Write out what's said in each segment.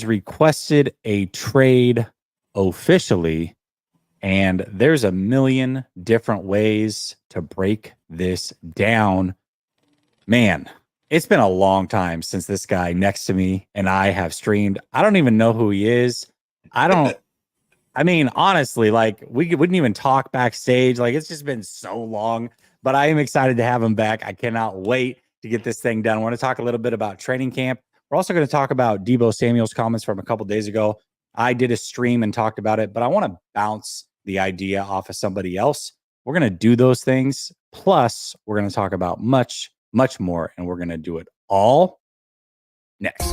requested a trade officially, and there's a million different ways to break this down. Man, it's been a long time since this guy next to me and I have streamed. I don't even know who he is. I mean, honestly, like we wouldn't even talk backstage. Like it's just been so long, but I am excited to have him back. I cannot wait to get this thing done. I want to talk a little bit about training camp. We're also going to talk about Debo Samuel's comments from a couple days ago. I did a stream and talked about it, but I want to bounce the idea off of somebody else. We're going to do those things. Plus, we're going to talk about much, much more, and we're going to do it all next.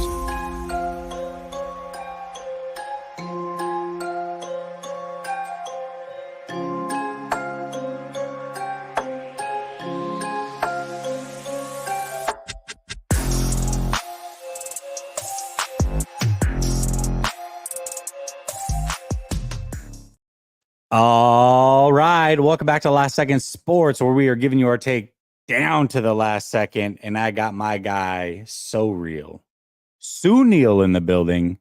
All right. Welcome back to Last Second Sports, where we are giving you our take down to the last second. And I got my guy, So Real, Sunil in the building,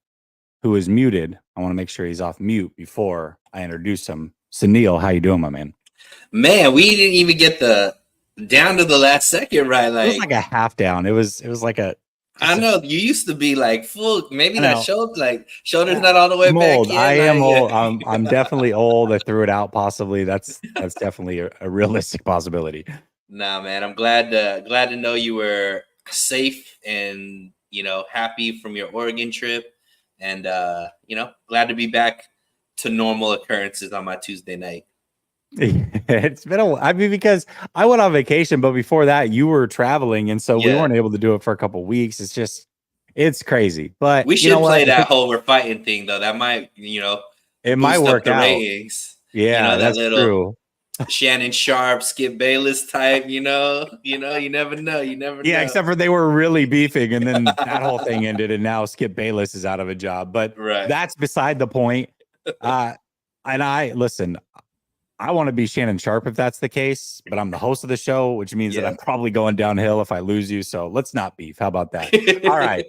who is muted. I want to make sure he's off mute before I introduce him. Sunil, how you doing, my man? Man, we didn't even get the down to the last second, right? It was like a half down. It was like a. I know you used to be like full. Maybe that shoulder's not all the way I'm back. old. I am old. I'm definitely old. I threw it out. Possibly that's definitely a realistic possibility. Nah, man. I'm glad to know you were safe and happy from your Oregon trip, and glad to be back to normal occurrences on my Tuesday night. It's been because I went on vacation, but before that you were traveling, and so we weren't able to do it for a couple of weeks. It's crazy, but we should play that whole "we're fighting" thing though. That might it might work out. Ratings. Yeah, that's true. Shannon Sharp, Skip Bayless type. You never know. Yeah, except for they were really beefing, and then that whole thing ended, and now Skip Bayless is out of a job. But that's beside the point. And I want to be Shannon Sharp if that's the case, but I'm the host of the show, which means that I'm probably going downhill if I lose you. So let's not beef. How about that? All right.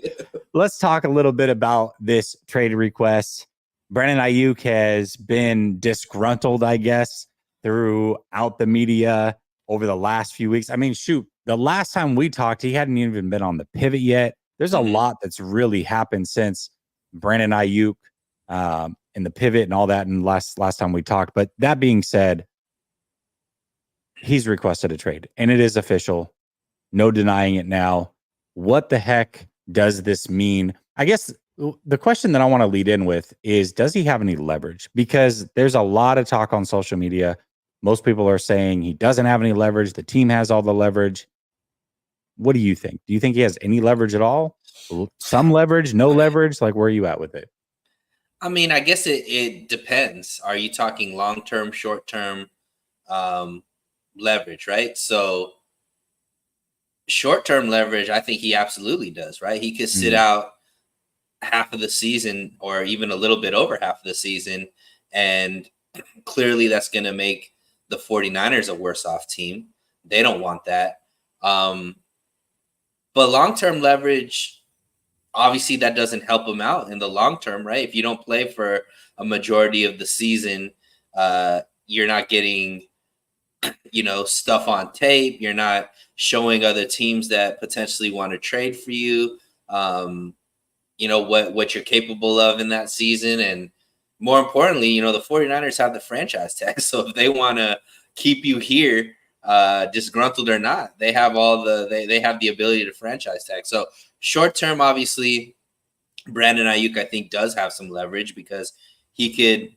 Let's talk a little bit about this trade request. Brandon Aiyuk has been disgruntled, I guess, throughout the media over the last few weeks. I mean, shoot, the last time we talked, he hadn't even been on the pivot yet. There's a lot that's really happened since Brandon Aiyuk in the pivot and all that, and last time we talked. But that being said, he's requested a trade, and it is official. No denying it now. What the heck does this mean? I guess the question that I want to lead in with is, does he have any leverage? Because there's a lot of talk on social media. Most people are saying he doesn't have any leverage. The team has all the leverage. What do you think? Do you think he has any leverage at all? Some leverage, no leverage? Like, where are you at with it? I mean, I guess it depends. Are you talking long-term, short-term leverage, right? So short-term leverage, I think he absolutely does, right? He could sit out half of the season or even a little bit over half of the season, and clearly that's going to make the 49ers a worse off team. They don't want that. But long-term leverage, obviously that doesn't help him out in the long term, right? If you don't play for a majority of the season, you're not getting, stuff on tape. You're not showing other teams that potentially want to trade for you, what you're capable of in that season. And more importantly, the 49ers have the franchise tag. So if they want to keep you here, disgruntled or not, they have they have the ability to franchise tag. So short term, obviously, Brandon Aiyuk, I think, does have some leverage because he could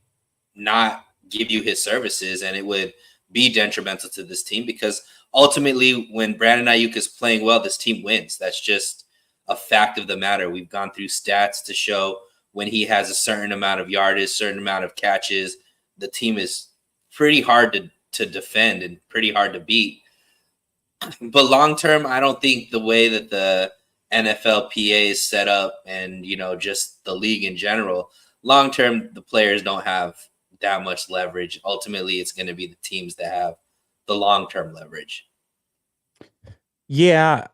not give you his services, and it would be detrimental to this team because ultimately, when Brandon Aiyuk is playing well, this team wins. That's just a fact of the matter. We've gone through stats to show when he has a certain amount of yardage, certain amount of catches, the team is pretty hard to defend and pretty hard to beat. But long term, I don't think the way that the NFLPA is set up and, just the league in general, long term, the players don't have that much leverage. Ultimately, it's going to be the teams that have the long term leverage. Yeah,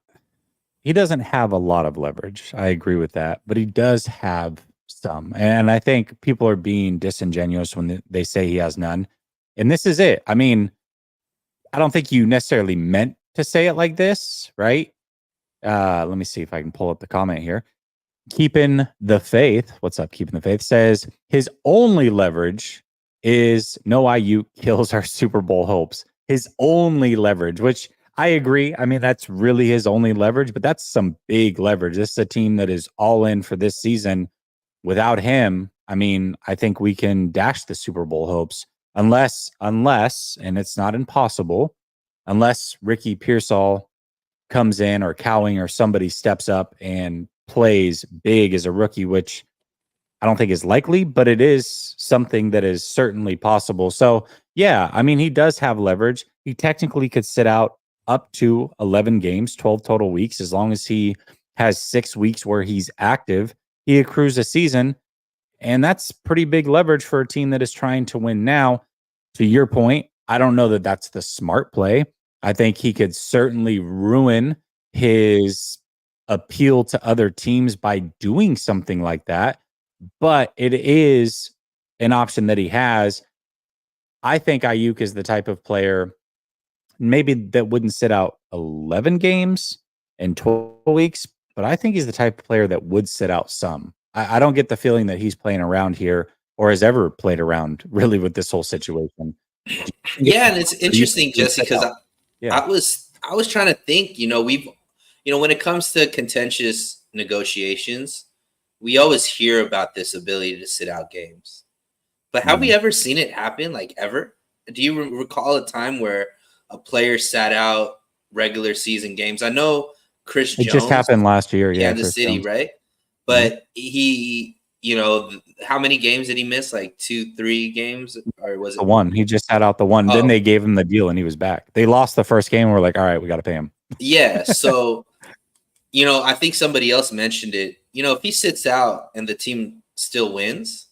he doesn't have a lot of leverage. I agree with that, but he does have some. And I think people are being disingenuous when they say he has none. And this is it. I mean, I don't think you necessarily meant to say it like this, right? Let me see if I can pull up the comment here. Keeping the Faith, what's up? Keeping the Faith says his only leverage is no IU kills our Super Bowl hopes. His only leverage, which I agree. I mean, that's really his only leverage, but that's some big leverage. This is a team that is all in for this season. Without him, I mean, I think we can dash the Super Bowl hopes unless, and it's not impossible, unless Ricky Pearsall comes in or Cowing or somebody steps up and plays big as a rookie, which I don't think is likely, but it is something that is certainly possible. So, yeah, I mean, he does have leverage. He technically could sit out up to 11 games, 12 total weeks, as long as he has 6 weeks where he's active. He accrues a season, and that's pretty big leverage for a team that is trying to win now. To your point, I don't know that that's the smart play. I think he could certainly ruin his appeal to other teams by doing something like that, but it is an option that he has. I think Ayuk is the type of player maybe that wouldn't sit out 11 games in 12 weeks, but I think he's the type of player that would sit out some. I don't get the feeling that he's playing around here or has ever played around really with this whole situation. Yeah, and it's interesting, Jesse, because Yeah. I was trying to think, when it comes to contentious negotiations, we always hear about this ability to sit out games. But have we ever seen it happen, like ever? Do you recall a time where a player sat out regular season games? I know Chris Jones. It just happened last year, Kansas City, right? But he, how many games did he miss? Like 2-3 games, or was it the one? He just sat out the one. Then they gave him the deal, and he was back. They lost the first game, and we're like, all right, we got to pay him. Yeah, so I think somebody else mentioned it. If he sits out and the team still wins,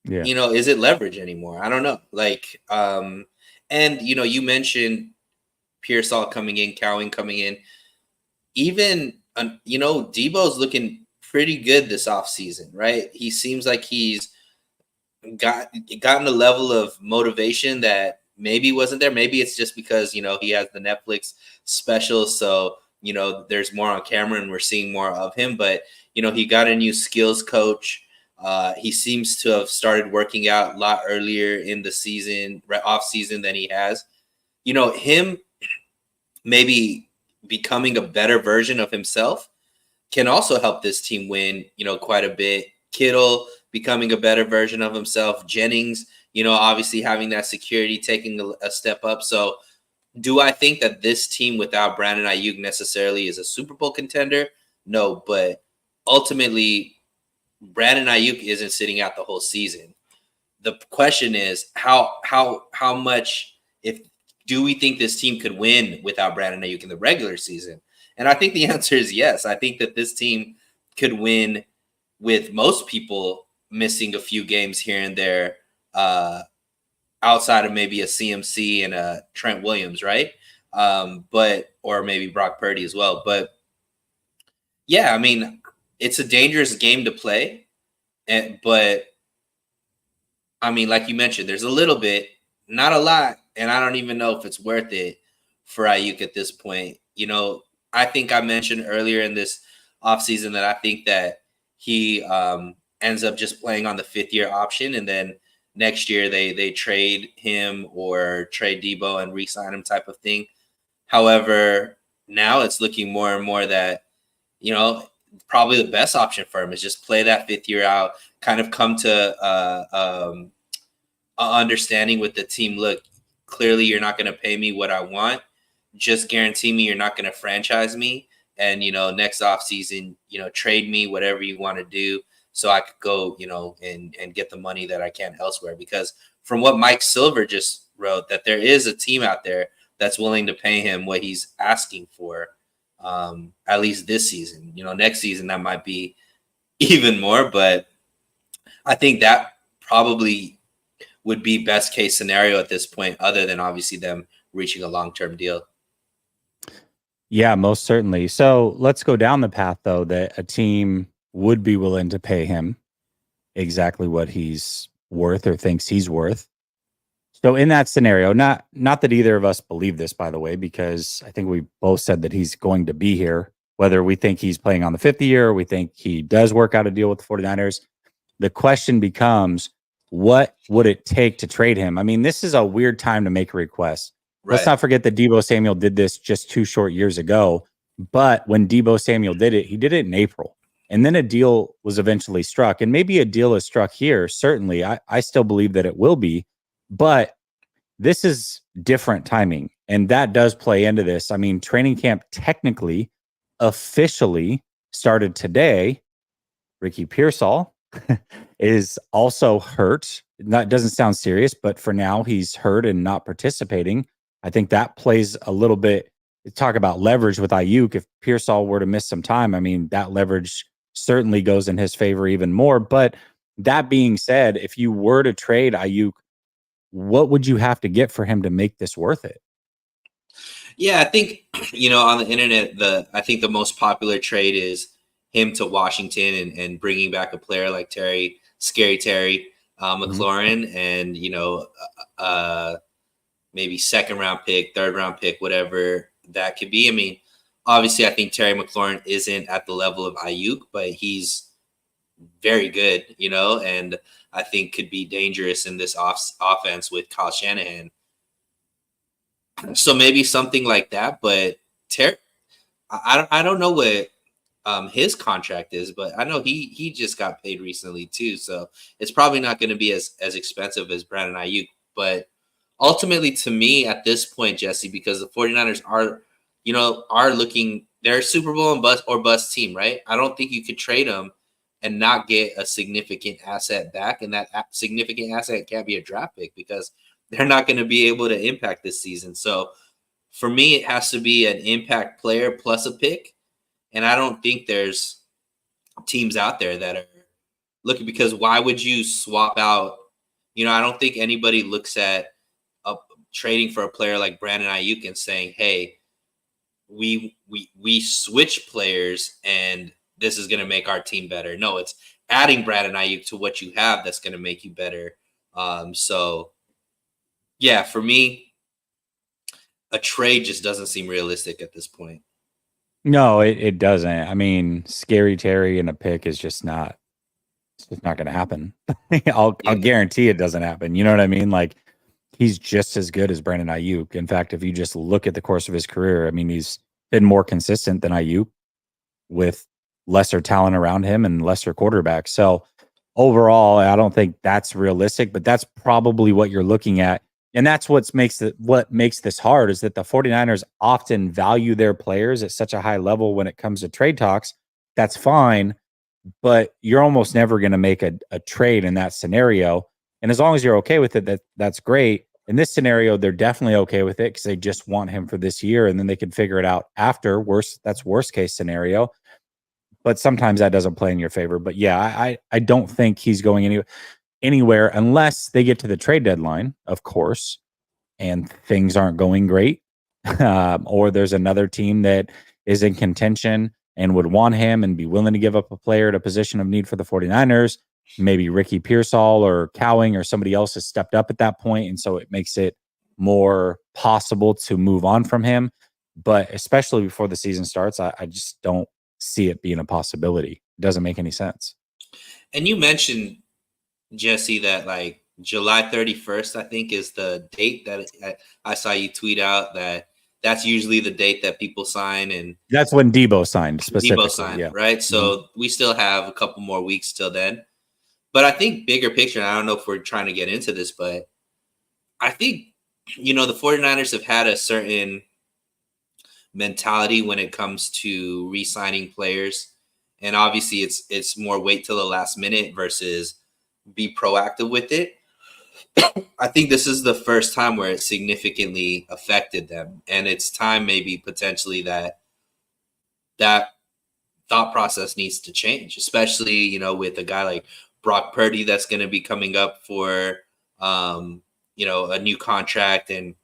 is it leverage anymore? I don't know. Like, and you mentioned Pearsall coming in, Cowing coming in. Even Debo's looking pretty good this offseason, right? He seems like he's gotten a level of motivation that maybe wasn't there. Maybe it's just because he has the Netflix special, so there's more on camera and we're seeing more of him. But he got a new skills coach. He seems to have started working out a lot earlier in the season, off season, than he has. Him maybe becoming a better version of himself can also help this team win, quite a bit. Kittle becoming a better version of himself. Jennings, obviously having that security, taking a step up. So do I think that this team without Brandon Aiyuk necessarily is a Super Bowl contender? No, but ultimately Brandon Aiyuk isn't sitting out the whole season. The question is how much do we think this team could win without Brandon Aiyuk in the regular season? And I think the answer is yes. I think that this team could win with most people missing a few games here and there, outside of maybe a CMC and a Trent Williams, right? Or maybe Brock Purdy as well. But yeah, I mean, it's a dangerous game to play. But I mean, like you mentioned, there's a little bit, not a lot, and I don't even know if it's worth it for Aiyuk at this point. I think I mentioned earlier in this offseason that I think that he ends up just playing on the 5th-year option, and then next year they trade him or trade Debo and re-sign him type of thing. However, now it's looking more and more that, probably the best option for him is just play that 5th year out, kind of come to understanding with the team. Look, clearly you're not going to pay me what I want. Just guarantee me you're not going to franchise me. And, next offseason, trade me, whatever you want to do, so I could go, and get the money that I can elsewhere. Because from what Mike Silver just wrote, that there is a team out there that's willing to pay him what he's asking for, at least this season. Next season, that might be even more. But I think that probably would be best case scenario at this point, other than obviously them reaching a long-term deal. Yeah, most certainly. So let's go down the path, though, that a team would be willing to pay him exactly what he's worth or thinks he's worth. So in that scenario, not that either of us believe this, by the way, because I think we both said that he's going to be here, whether we think he's playing on the 50 year or we think he does work out a deal with the 49ers. The question becomes, what would it take to trade him? I mean, this is a weird time to make a request. Right. Let's not forget that Deebo Samuel did this just 2 short years ago. But when Deebo Samuel did it, he did it in April. And then a deal was eventually struck. And maybe a deal is struck here. Certainly, I still believe that it will be. But this is different timing. And that does play into this. I mean, training camp technically, officially started today. Ricky Pearsall is also hurt. That doesn't sound serious, but for now, he's hurt and not participating. I think that plays a little bit. Talk about leverage with Aiyuk. If Pearsall were to miss some time, I mean, that leverage certainly goes in his favor even more. But that being said, if you were to trade Aiyuk, what would you have to get for him to make this worth it? Yeah, I think, on the internet, I think the most popular trade is him to Washington and bringing back a player like Scary Terry McLaurin, and, maybe second round pick, third round pick, whatever that could be. I mean, obviously, I think Terry McLaurin isn't at the level of Aiyuk, but he's very good, and I think could be dangerous in this offense with Kyle Shanahan. So maybe something like that. But I don't know what his contract is, but I know he just got paid recently too. So it's probably not going to be as expensive as Brandon Aiyuk. But ultimately, to me, at this point, Jesse, because the 49ers are looking, they're a Super Bowl and bust team, right? I don't think you could trade them and not get a significant asset back. And that significant asset can't be a draft pick because they're not going to be able to impact this season. So for me, it has to be an impact player plus a pick. And I don't think there's teams out there that are looking, because why would you swap out? I don't think anybody looks at trading for a player like Brandon Aiyuk and saying, hey, we switch players and this is going to make our team better. No, it's adding Brandon Aiyuk to what you have that's going to make you better. So yeah, for me, a trade just doesn't seem realistic at this point. No, it doesn't. I mean, Scary Terry and a pick is just not. It's just not going to happen. I'll guarantee it doesn't happen. You know what I mean? Like, he's just as good as Brandon Aiyuk. In fact, if you just look at the course of his career, I mean, he's been more consistent than Aiyuk with lesser talent around him and lesser quarterbacks. So overall, I don't think that's realistic, but that's probably what you're looking at. And that's what makes this hard, is that the 49ers often value their players at such a high level when it comes to trade talks. That's fine, but you're almost never going to make a trade in that scenario. And as long as you're okay with it, that's great. In this scenario, they're definitely okay with it because they just want him for this year, and then they can figure it out after. That's worst case scenario. But sometimes that doesn't play in your favor. But yeah, I don't think he's going anywhere unless they get to the trade deadline, of course, and things aren't going great, or there's another team that is in contention and would want him and be willing to give up a player at a position of need for the 49ers. Maybe Ricky Pearsall or Cowing or somebody else has stepped up at that point, and so it makes it more possible to move on from him. But especially before the season starts, I just don't see it being a possibility. It doesn't make any sense. And you mentioned, Jesse, that like July 31st, I think, is the date that I saw you tweet out that's usually the date that people sign. And that's when Deebo signed specifically. Right? So we still have a couple more weeks till then. But I think bigger picture, and I don't know if we're trying to get into this, but I think, the 49ers have had a certain mentality when it comes to re-signing players. And obviously it's more wait till the last minute versus be proactive with it. I think this is the first time where it significantly affected them. And it's time maybe potentially that thought process needs to change, especially, with a guy like Brock Purdy that's going to be coming up for, a new contract. And,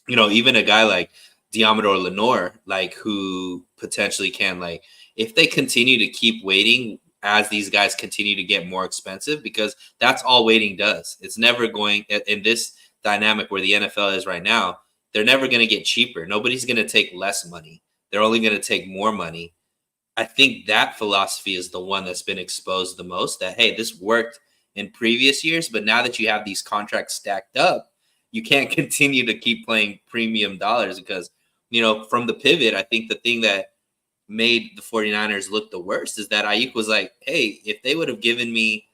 even a guy like Diamador Lenore, like, who potentially can, like, if they continue to keep waiting, as these guys continue to get more expensive, because that's all waiting does. It's never going in this dynamic where the NFL is right now. They're never going to get cheaper. Nobody's going to take less money. They're only going to take more money. I think that philosophy is the one that's been exposed the most, that, hey, this worked in previous years, but now that you have these contracts stacked up, you can't continue to keep playing premium dollars because, from the pivot, I think the thing that made the 49ers look the worst is that Aiyuk was like, hey, if they would have given me,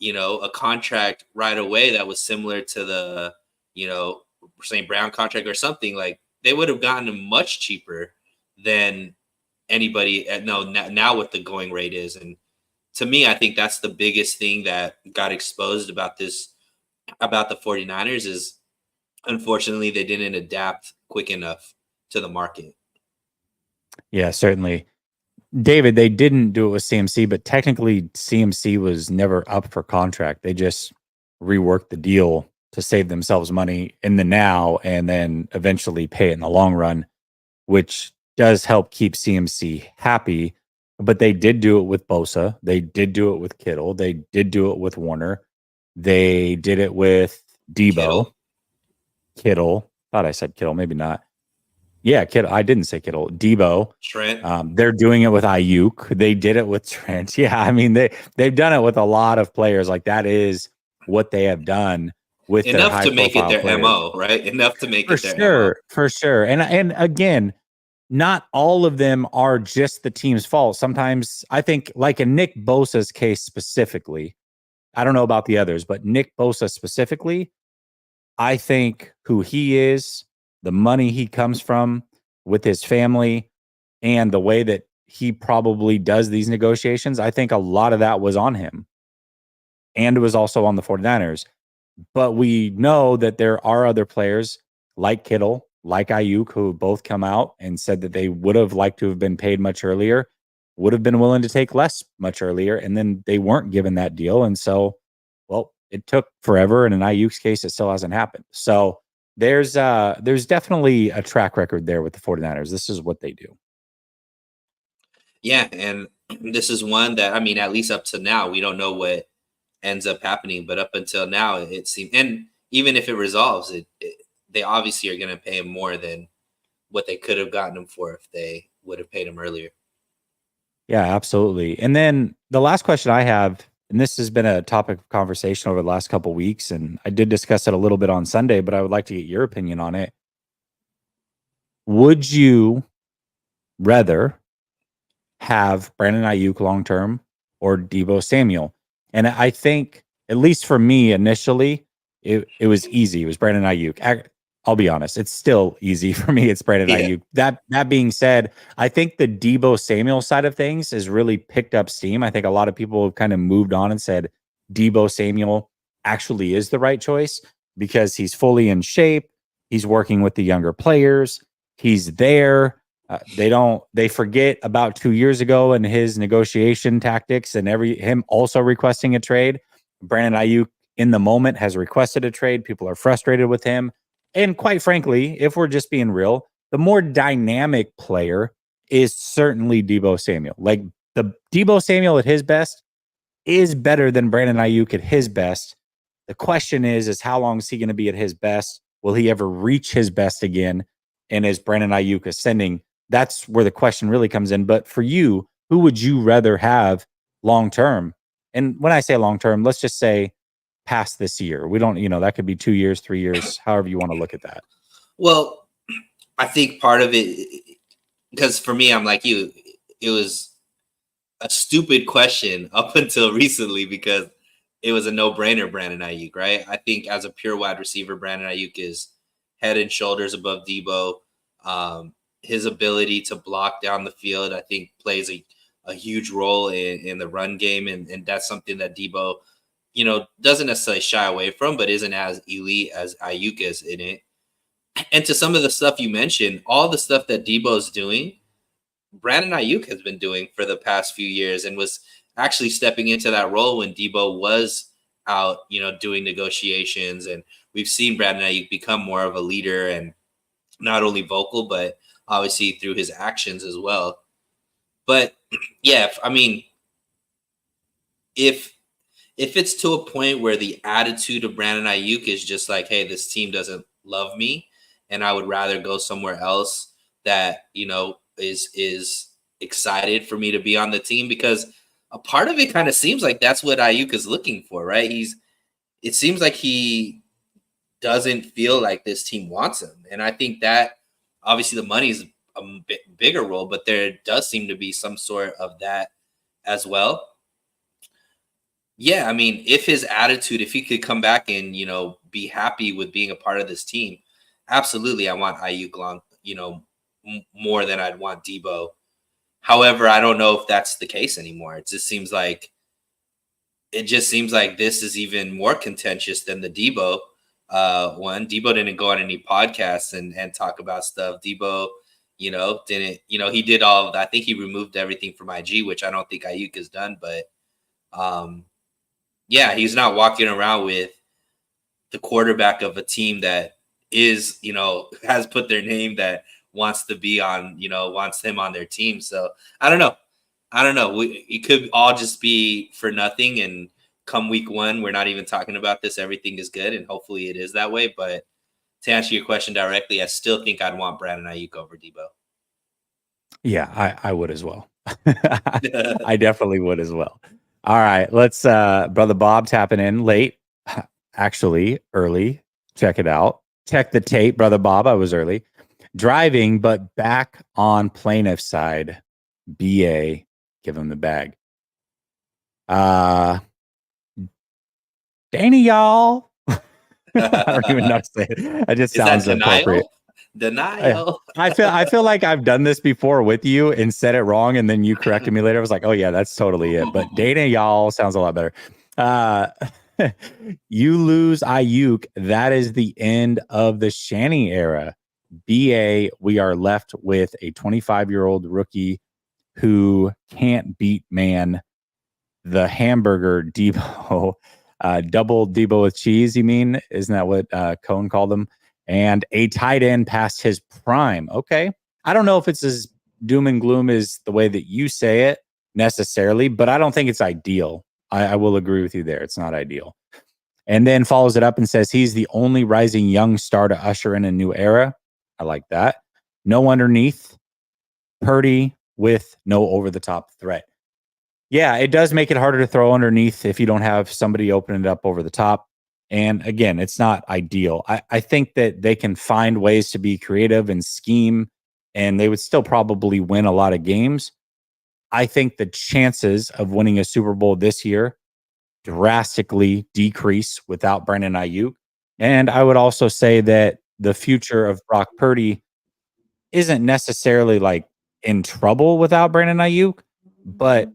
a contract right away that was similar to the, St. Brown contract or something, like they would have gotten him much cheaper than anybody. Now what the going rate is. And to me, I think that's the biggest thing that got exposed about the 49ers is, unfortunately, they didn't adapt quick enough to the market. Yeah, certainly. David, they didn't do it with CMC, but technically CMC was never up for contract. They just reworked the deal to save themselves money in the now and then eventually pay it in the long run, which does help keep CMC happy. But they did do it with Bosa. They did do it with Kittle. They did do it with Warner. They did it with Debo. Kittle. Thought I said Kittle, maybe not. Yeah, Kittle. I didn't say Kittle. Debo. Trent. They're doing it with Aiyuk. They did it with Trent. Yeah, I mean they've done it with a lot of players. Like that is what they have done with enough their to make it their players. MO, right? Enough to make it their MO. For sure. And again, not all of them are just the team's fault. Sometimes I think, like in Nick Bosa's case specifically, I don't know about the others, but Nick Bosa specifically, I think who he is, the money he comes from with his family, and the way that he probably does these negotiations, I think a lot of that was on him. And it was also on the 49ers. But we know that there are other players like Kittle, like Aiyuk, who both come out and said that they would have liked to have been paid much earlier, would have been willing to take less much earlier, and then they weren't given that deal. And so, well, it took forever. And in Aiyuk's case, it still hasn't happened. So there's definitely a track record there with the 49ers. This is what they do. Yeah, and this is one that, I mean, at least up to now, we don't know what ends up happening. But up until now, it seems, and even if it resolves, they obviously are going to pay him more than what they could have gotten him for if they would have paid him earlier. Yeah, absolutely. And then the last question I have, and this has been a topic of conversation over the last couple of weeks, and I did discuss it a little bit on Sunday, but I would like to get your opinion on it. Would you rather have Brandon Aiyuk long-term or Deebo Samuel? And I think, at least for me initially, it was easy. It was Brandon Aiyuk. I'll be honest, it's still easy for me. It's Brandon Aiyuk. That being said, I think the Deebo Samuel side of things has really picked up steam. I think a lot of people have kind of moved on and said Deebo Samuel actually is the right choice because he's fully in shape. He's working with the younger players. He's there. They forget about 2 years ago and his negotiation tactics and him also requesting a trade. Brandon Aiyuk in the moment has requested a trade. People are frustrated with him. And quite frankly, if we're just being real, the more dynamic player is certainly Deebo Samuel. Like the Deebo Samuel at his best is better than Brandon Aiyuk at his best. The question is how long is he going to be at his best? Will he ever reach his best again? And is Brandon Aiyuk ascending? That's where the question really comes in. But for you, who would you rather have long term? And when I say long term, let's just say past this year. We don't, that could be 2 years, 3 years, however you want to look at that. Well, I think part of it, because for me, I'm like you, it was a stupid question up until recently because it was a no-brainer, Brandon Aiyuk, right? I think as a pure wide receiver, Brandon Aiyuk is head and shoulders above Deebo. His ability to block down the field, I think, plays a huge role in the run game, and that's something that Deebo, doesn't necessarily shy away from, but isn't as elite as Aiyuk is in it. And to some of the stuff you mentioned, all the stuff that Deebo's doing, Brandon Aiyuk has been doing for the past few years and was actually stepping into that role when Deebo was out, doing negotiations. And we've seen Brandon Aiyuk become more of a leader and not only vocal, but obviously through his actions as well. But yeah, I mean, if it's to a point where the attitude of Brandon Aiyuk is just like, hey, this team doesn't love me, and I would rather go somewhere else that is excited for me to be on the team, because a part of it kind of seems like that's what Aiyuk is looking for, right? It seems like he doesn't feel like this team wants him, and I think that obviously the money is a bit bigger role, but there does seem to be some sort of that as well. Yeah, I mean, if his attitude, if he could come back and be happy with being a part of this team, absolutely, I want Ayuk long, more than I'd want Debo. However, I don't know if that's the case anymore. It just seems like this is even more contentious than the Debo one. Debo didn't go on any podcasts and talk about stuff. Debo, didn't, he did all of that. I think he removed everything from IG, which I don't think Ayuk has done, but yeah, he's not walking around with the quarterback of a team that is, has put their name, that wants to be on, wants him on their team. So I don't know. It could all just be for nothing. And come week one, we're not even talking about this. Everything is good. And hopefully it is that way. But to answer your question directly, I still think I'd want Brandon Aiyuk over Debo. Yeah, I would as well. I definitely would as well. All right, let's Brother Bob tapping in late. Actually, early. Check it out. Check the tape, Brother Bob. I was early. Driving, but back on plaintiff side. BA, give him the bag. Danny, y'all. I don't even know how to say it. It just sounds appropriate. Denial. I feel like I've done this before with you and said it wrong, and then you corrected me later. I was like, oh yeah, that's totally it. But Dana, y'all sounds a lot better. You lose Ayuk. That is the end of the Shanny era. BA, we are left with a 25-year-old rookie who can't beat man. The hamburger Debo, double Debo with cheese. You mean? Isn't that what Cohn called them? And a tight end past his prime. Okay. I don't know if it's as doom and gloom as the way that you say it necessarily, but I don't think it's ideal. I will agree with you there. It's not ideal. And then follows it up and says he's the only rising young star to usher in a new era. I like that. No underneath. Purdy with no over-the-top threat. Yeah, it does make it harder to throw underneath if you don't have somebody open it up over the top. And again, it's not ideal. I think that they can find ways to be creative and scheme, and they would still probably win a lot of games. I think the chances of winning a Super Bowl this year drastically decrease without Brandon Aiyuk. And I would also say that the future of Brock Purdy isn't necessarily like in trouble without Brandon Aiyuk, but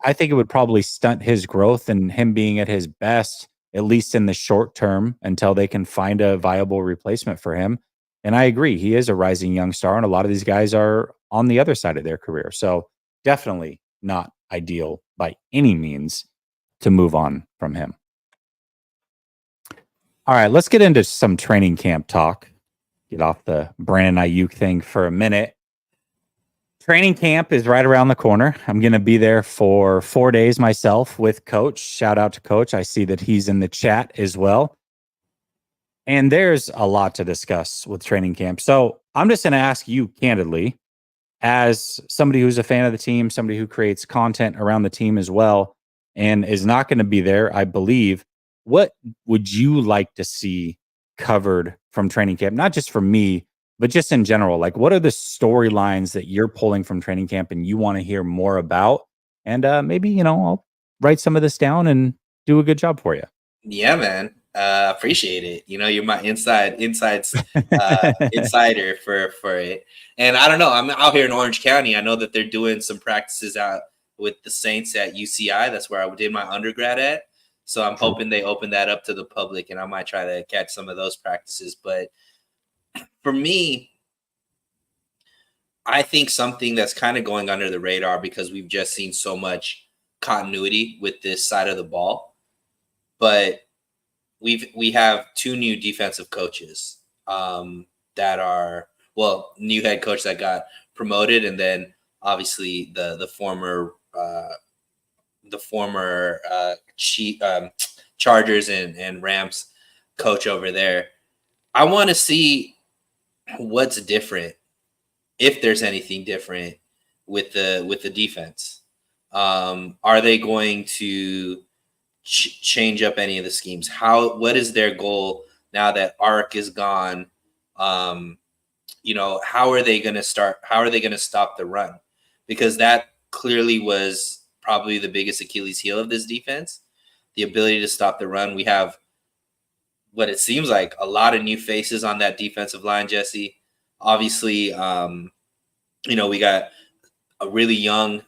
I think it would probably stunt his growth and him being at his best, at least in the short term, until they can find a viable replacement for him. And I agree, he is a rising young star, and a lot of these guys are on the other side of their career. So definitely not ideal by any means to move on from him. All right, let's get into some training camp talk. Get off the Brandon Aiyuk thing for a minute. Training camp is right around the corner. I'm going to be there for 4 days myself with Coach. Shout out to Coach. I see that he's in the chat as well. And there's a lot to discuss with training camp. So I'm just going to ask you candidly, as somebody who's a fan of the team, somebody who creates content around the team as well, and is not going to be there, I believe, what would you like to see covered from training camp? Not just from me, but just in general. Like, what are the storylines that you're pulling from training camp and you want to hear more about? And maybe, I'll write some of this down and do a good job for you. Yeah, man. Appreciate it. You're my insider for it. And I don't know, I'm out here in Orange County. I know that they're doing some practices out with the Saints at UCI. That's where I did my undergrad at. So I'm hoping they open that up to the public, and I might try to catch some of those practices. But for me, I think something that's kind of going under the radar, because we've just seen so much continuity with this side of the ball. But we have two new defensive coaches that are, new head coach that got promoted, and then obviously the former the former Chargers and Rams coach over there. I want to see what's different, if there's anything different with the defense. Are they going to change up any of the schemes? What is their goal now that Ark is gone? How are they going to stop the run? Because that clearly was probably the biggest Achilles heel of this defense, the ability to stop the run. We have what it seems like a lot of new faces on that defensive line, Jesse. Obviously, we got a really young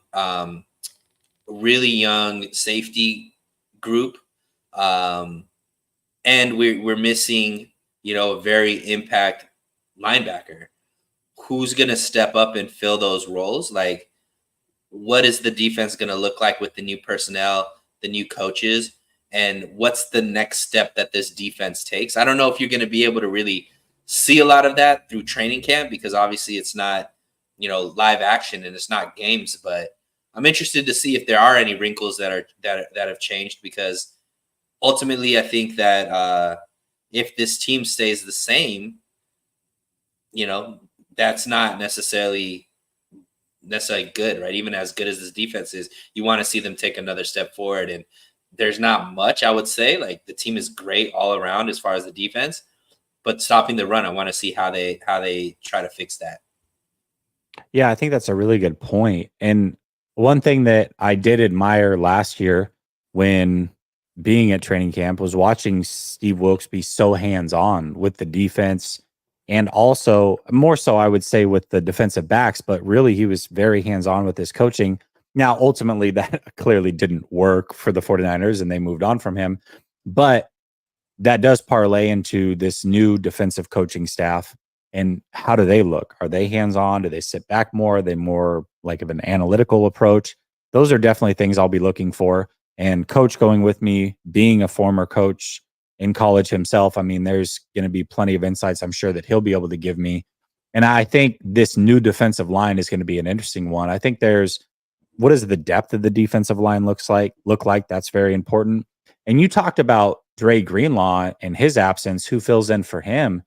safety group, and we're missing, a very impact linebacker. Who's going to step up and fill those roles? Like, what is the defense going to look like with the new personnel, the new coaches, and what's the next step that this defense takes? I don't know if you're going to be able to really see a lot of that through training camp, because obviously it's not, live action and it's not games, but I'm interested to see if there are any wrinkles that have changed, because ultimately I think that if this team stays the same, that's not necessarily good, right? Even as good as this defense is, you want to see them take another step forward. And there's not much, I would say. Like, the team is great all around as far as the defense, but stopping the run, I want to see how they try to fix that. Yeah, I think that's a really good point. And one thing that I did admire last year when being at training camp was watching Steve Wilkes be so hands-on with the defense, and also more so, I would say, with the defensive backs, but really he was very hands-on with his coaching. Now, ultimately, that clearly didn't work for the 49ers and they moved on from him. But that does parlay into this new defensive coaching staff. And how do they look? Are they hands-on? Do they sit back more? Are they more like of an analytical approach? Those are definitely things I'll be looking for. And Coach going with me, being a former coach in college himself, I mean, there's going to be plenty of insights I'm sure that he'll be able to give me. And I think this new defensive line is going to be an interesting one. I think what does the depth of the defensive line look like? That's very important. And you talked about Dre Greenlaw and his absence, who fills in for him.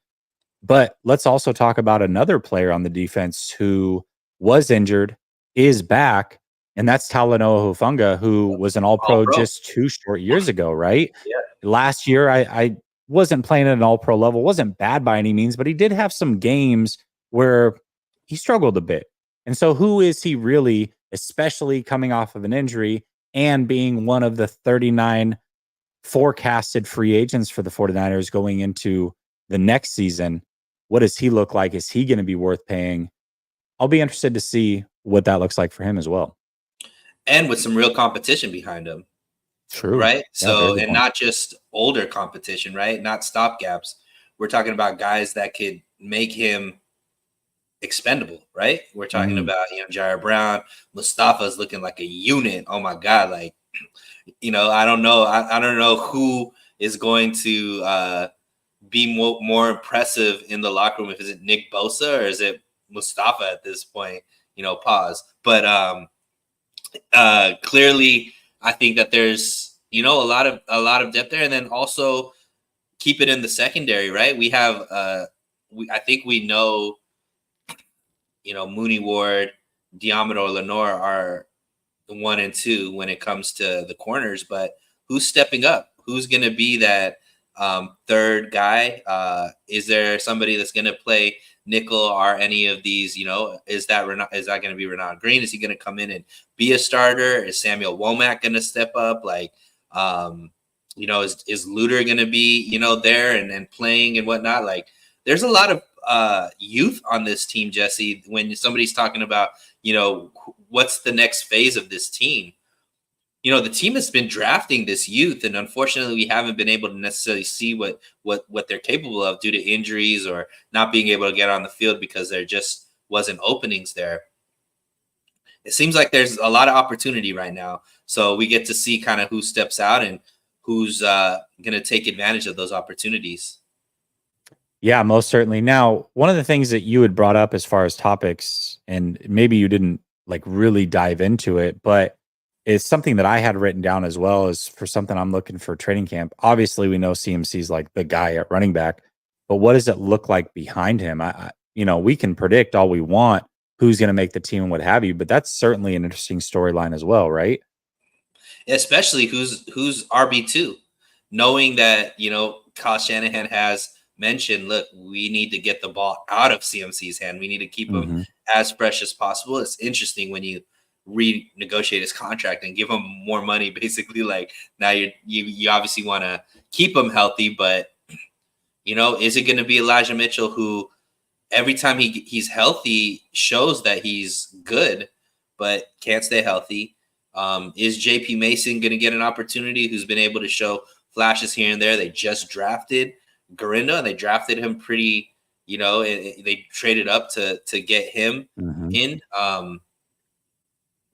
But let's also talk about another player on the defense who was injured, is back, and that's Talanoa Hufanga, who was an All-Pro just 2 short years ago, right? Yeah. Last year, I wasn't playing at an All-Pro level, wasn't bad by any means, but he did have some games where he struggled a bit. And so who is he really, especially coming off of an injury and being one of the 39 forecasted free agents for the 49ers going into the next season? What does he look like? Is he going to be worth paying? I'll be interested to see what that looks like for him as well. And with some real competition behind him. True. Right? Yeah, so, and not just older competition, right? Not stopgaps. We're talking about guys that could make him expendable, right? We're talking about, Jair Brown. Mustafa's looking like a unit. Oh my God. Like, I don't know. I don't know who is going to be more impressive in the locker room. If is it Nick Bosa or is it Mustafa at this point? Pause. But clearly, I think that there's a lot of depth there, and then also keep it in the secondary, right? We have I think we know, Mooney Ward, Diamador Lenore are the 1 and 2 when it comes to the corners, but who's stepping up? Who's going to be that third guy? Is there somebody that's going to play nickel or any of these? Is that going to be Renard Green? Is he going to come in and be a starter? Is Samuel Womack going to step up? Like, is Luter going to be there and playing and whatnot? Like, there's a lot of youth on this team, Jesse. When somebody's talking about what's the next phase of this team, the team has been drafting this youth, and unfortunately we haven't been able to necessarily see what they're capable of due to injuries or not being able to get on the field because there just wasn't openings there. It seems like there's a lot of opportunity right now, so we get to see kind of who steps out and who's going to take advantage of those opportunities. Yeah, most certainly. Now, one of the things that you had brought up as far as topics, and maybe you didn't like really dive into it, but is something that I had written down as well as for something I'm looking for training camp. Obviously, we know CMC's like the guy at running back, but what does it look like behind him? We can predict all we want who's going to make the team and what have you, but that's certainly an interesting storyline as well, right? Especially who's RB2, knowing that Kyle Shanahan has mentioned, look, we need to get the ball out of CMC's hand. We need to keep him as fresh as possible. It's interesting when you renegotiate his contract and give him more money. Basically, like now you obviously want to keep him healthy, but is it going to be Elijah Mitchell who every time he's healthy shows that he's good, but can't stay healthy? Is JP Mason going to get an opportunity who's been able to show flashes here and there? They just drafted Garinda, and they drafted him pretty, they traded up to get him in.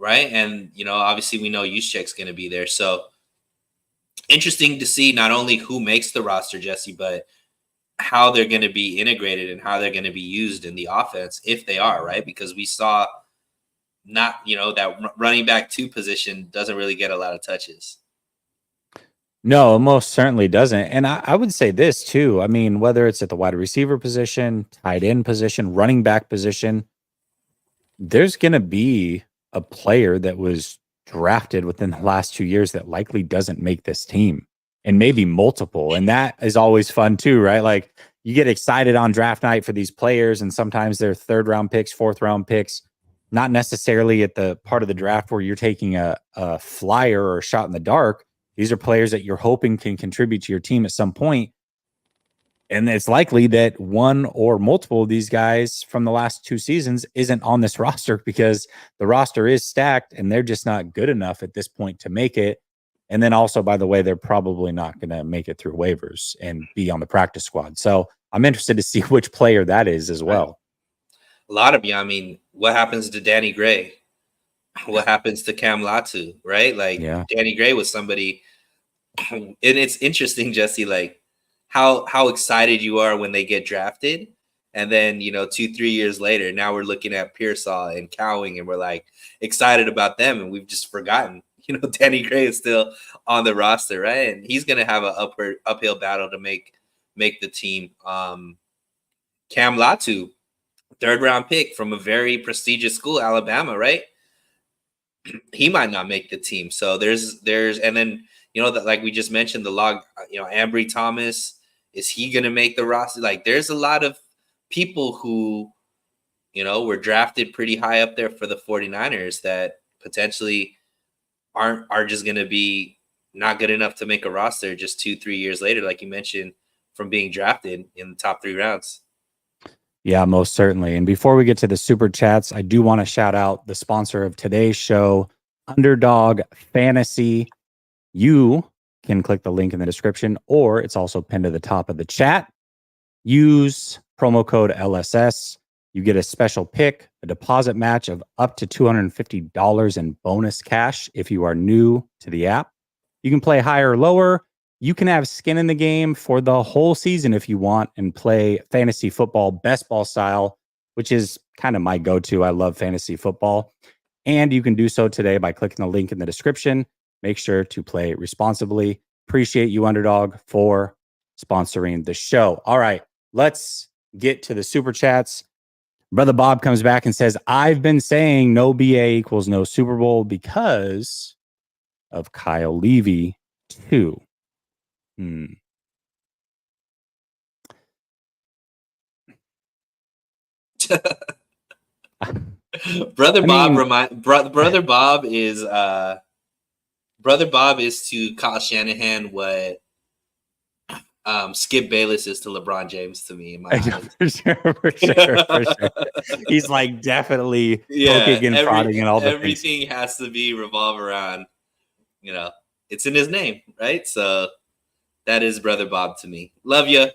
Right. And, obviously we know Juszczyk's going to be there. So interesting to see not only who makes the roster, Jesse, but how they're going to be integrated and how they're going to be used in the offense if they are, right? Because we saw that running back 2 position doesn't really get a lot of touches. No, it most certainly doesn't. And I would say this too. I mean, whether it's at the wide receiver position, tight end position, running back position, there's going to be a player that was drafted within the last 2 years that likely doesn't make this team, and maybe multiple. And that is always fun too, right? Like you get excited on draft night for these players, and sometimes they're 3rd round picks, 4th round picks, not necessarily at the part of the draft where you're taking a flyer or a shot in the dark. These are players that you're hoping can contribute to your team at some point. And it's likely that one or multiple of these guys from the last 2 seasons isn't on this roster because the roster is stacked and they're just not good enough at this point to make it. And then also, by the way, they're probably not going to make it through waivers and be on the practice squad. So I'm interested to see which player that is as well. A lot of you, I mean, what happens to Danny Gray? What happens to Cam Latu, right? Like Danny Gray was somebody, and it's interesting, Jesse, like how excited you are when they get drafted. And then, 2-3 years later, now we're looking at Pearsall and Cowing and we're like excited about them. And we've just forgotten, Danny Gray is still on the roster, right? And he's going to have an uphill battle to make the team. Cam Latu, 3rd round pick from a very prestigious school, Alabama, right? He might not make the team. So there's, and then, that like we just mentioned, the log, Ambry Thomas, is he going to make the roster? Like there's a lot of people who, were drafted pretty high up there for the 49ers that potentially are just going to be not good enough to make a roster just 2-3 years later, like you mentioned, from being drafted in the top 3 rounds. Yeah, most certainly. And before we get to the super chats, I do want to shout out the sponsor of today's show, Underdog Fantasy. You can click the link in the description, or it's also pinned to the top of the chat. Use promo code LSS. You get a special pick, a deposit match of up to $250 in bonus cash if you are new to the app. You can play higher or lower. You can have skin in the game for the whole season if you want and play fantasy football best ball style, which is kind of my go-to. I love fantasy football. And you can do so today by clicking the link in the description. Make sure to play responsibly. Appreciate you, Underdog, for sponsoring the show. All right, let's get to the super chats. Brother Bob comes back and says, I've been saying no BA equals no Super Bowl because of Kyle Levy, too. Brother Bob is to Kyle Shanahan what Skip Bayless is to LeBron James to me. In my for sure. He's like definitely poking and prodding and all the everything things. Has to be revolve around, it's in his name, right? So that is Brother Bob to me. Love you,